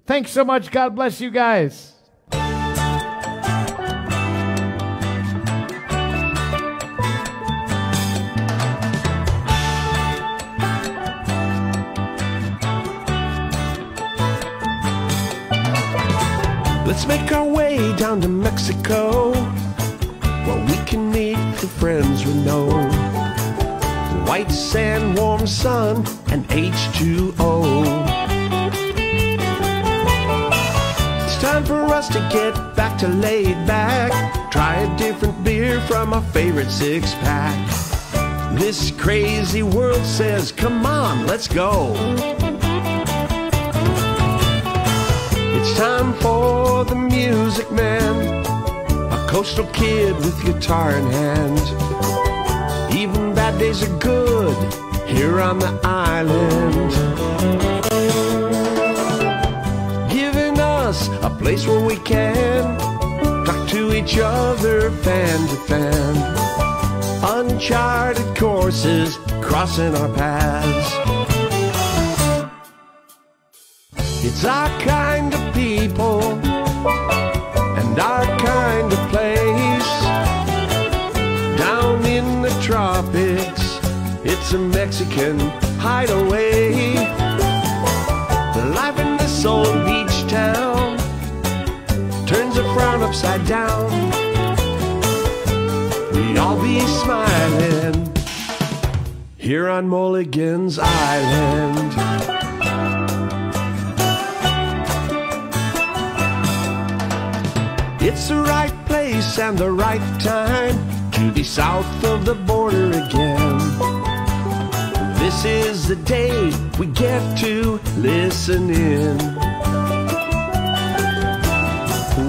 A: Thanks so much. God bless you guys.
B: Let's make our way down to Mexico, where we can meet the friends we know. White sand, warm sun, and H2O. It's time for us to get back to laid back. Try a different beer from our favorite six-pack. This crazy world says, come on, let's go. It's time for the music man, a coastal kid with guitar in hand. Even bad days are good here on the island, giving us a place where we can talk to each other fan to fan. Uncharted courses crossing our paths. It's our kind of people and our kind of place. Down in the tropics, it's a Mexican hideaway. The life in this old beach town turns a frown upside down. We'd all be smiling here on Mulligan's Island. It's the right place and the right time to be south of the border again. This is the day we get to listen in.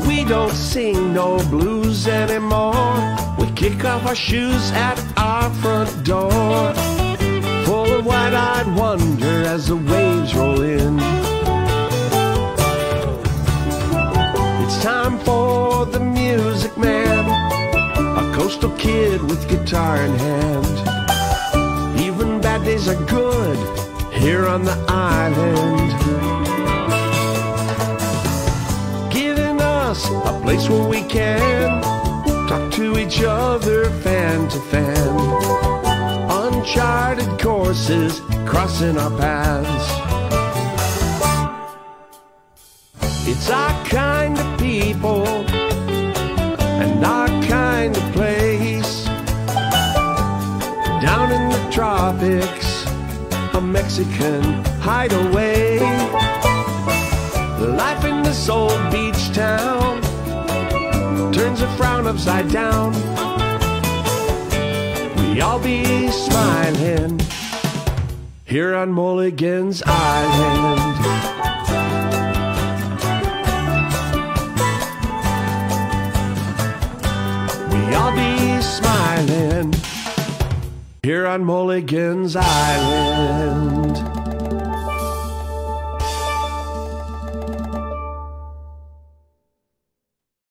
B: We don't sing no blues anymore. We kick off our shoes at our front door, full of wide-eyed wonder as the waves roll in. It's time for the music man, coastal kid with guitar in hand. Even bad days are good here on the island. Giving us a place where we can talk to each other fan to fan. Uncharted courses crossing our paths. It's our kind of people and our kind of place. Down in the tropics, a Mexican hideaway. Life in this old beach town turns a frown upside down. We all be smiling here on Mulligan's Island. We all be smiling here on Mulligan's Island.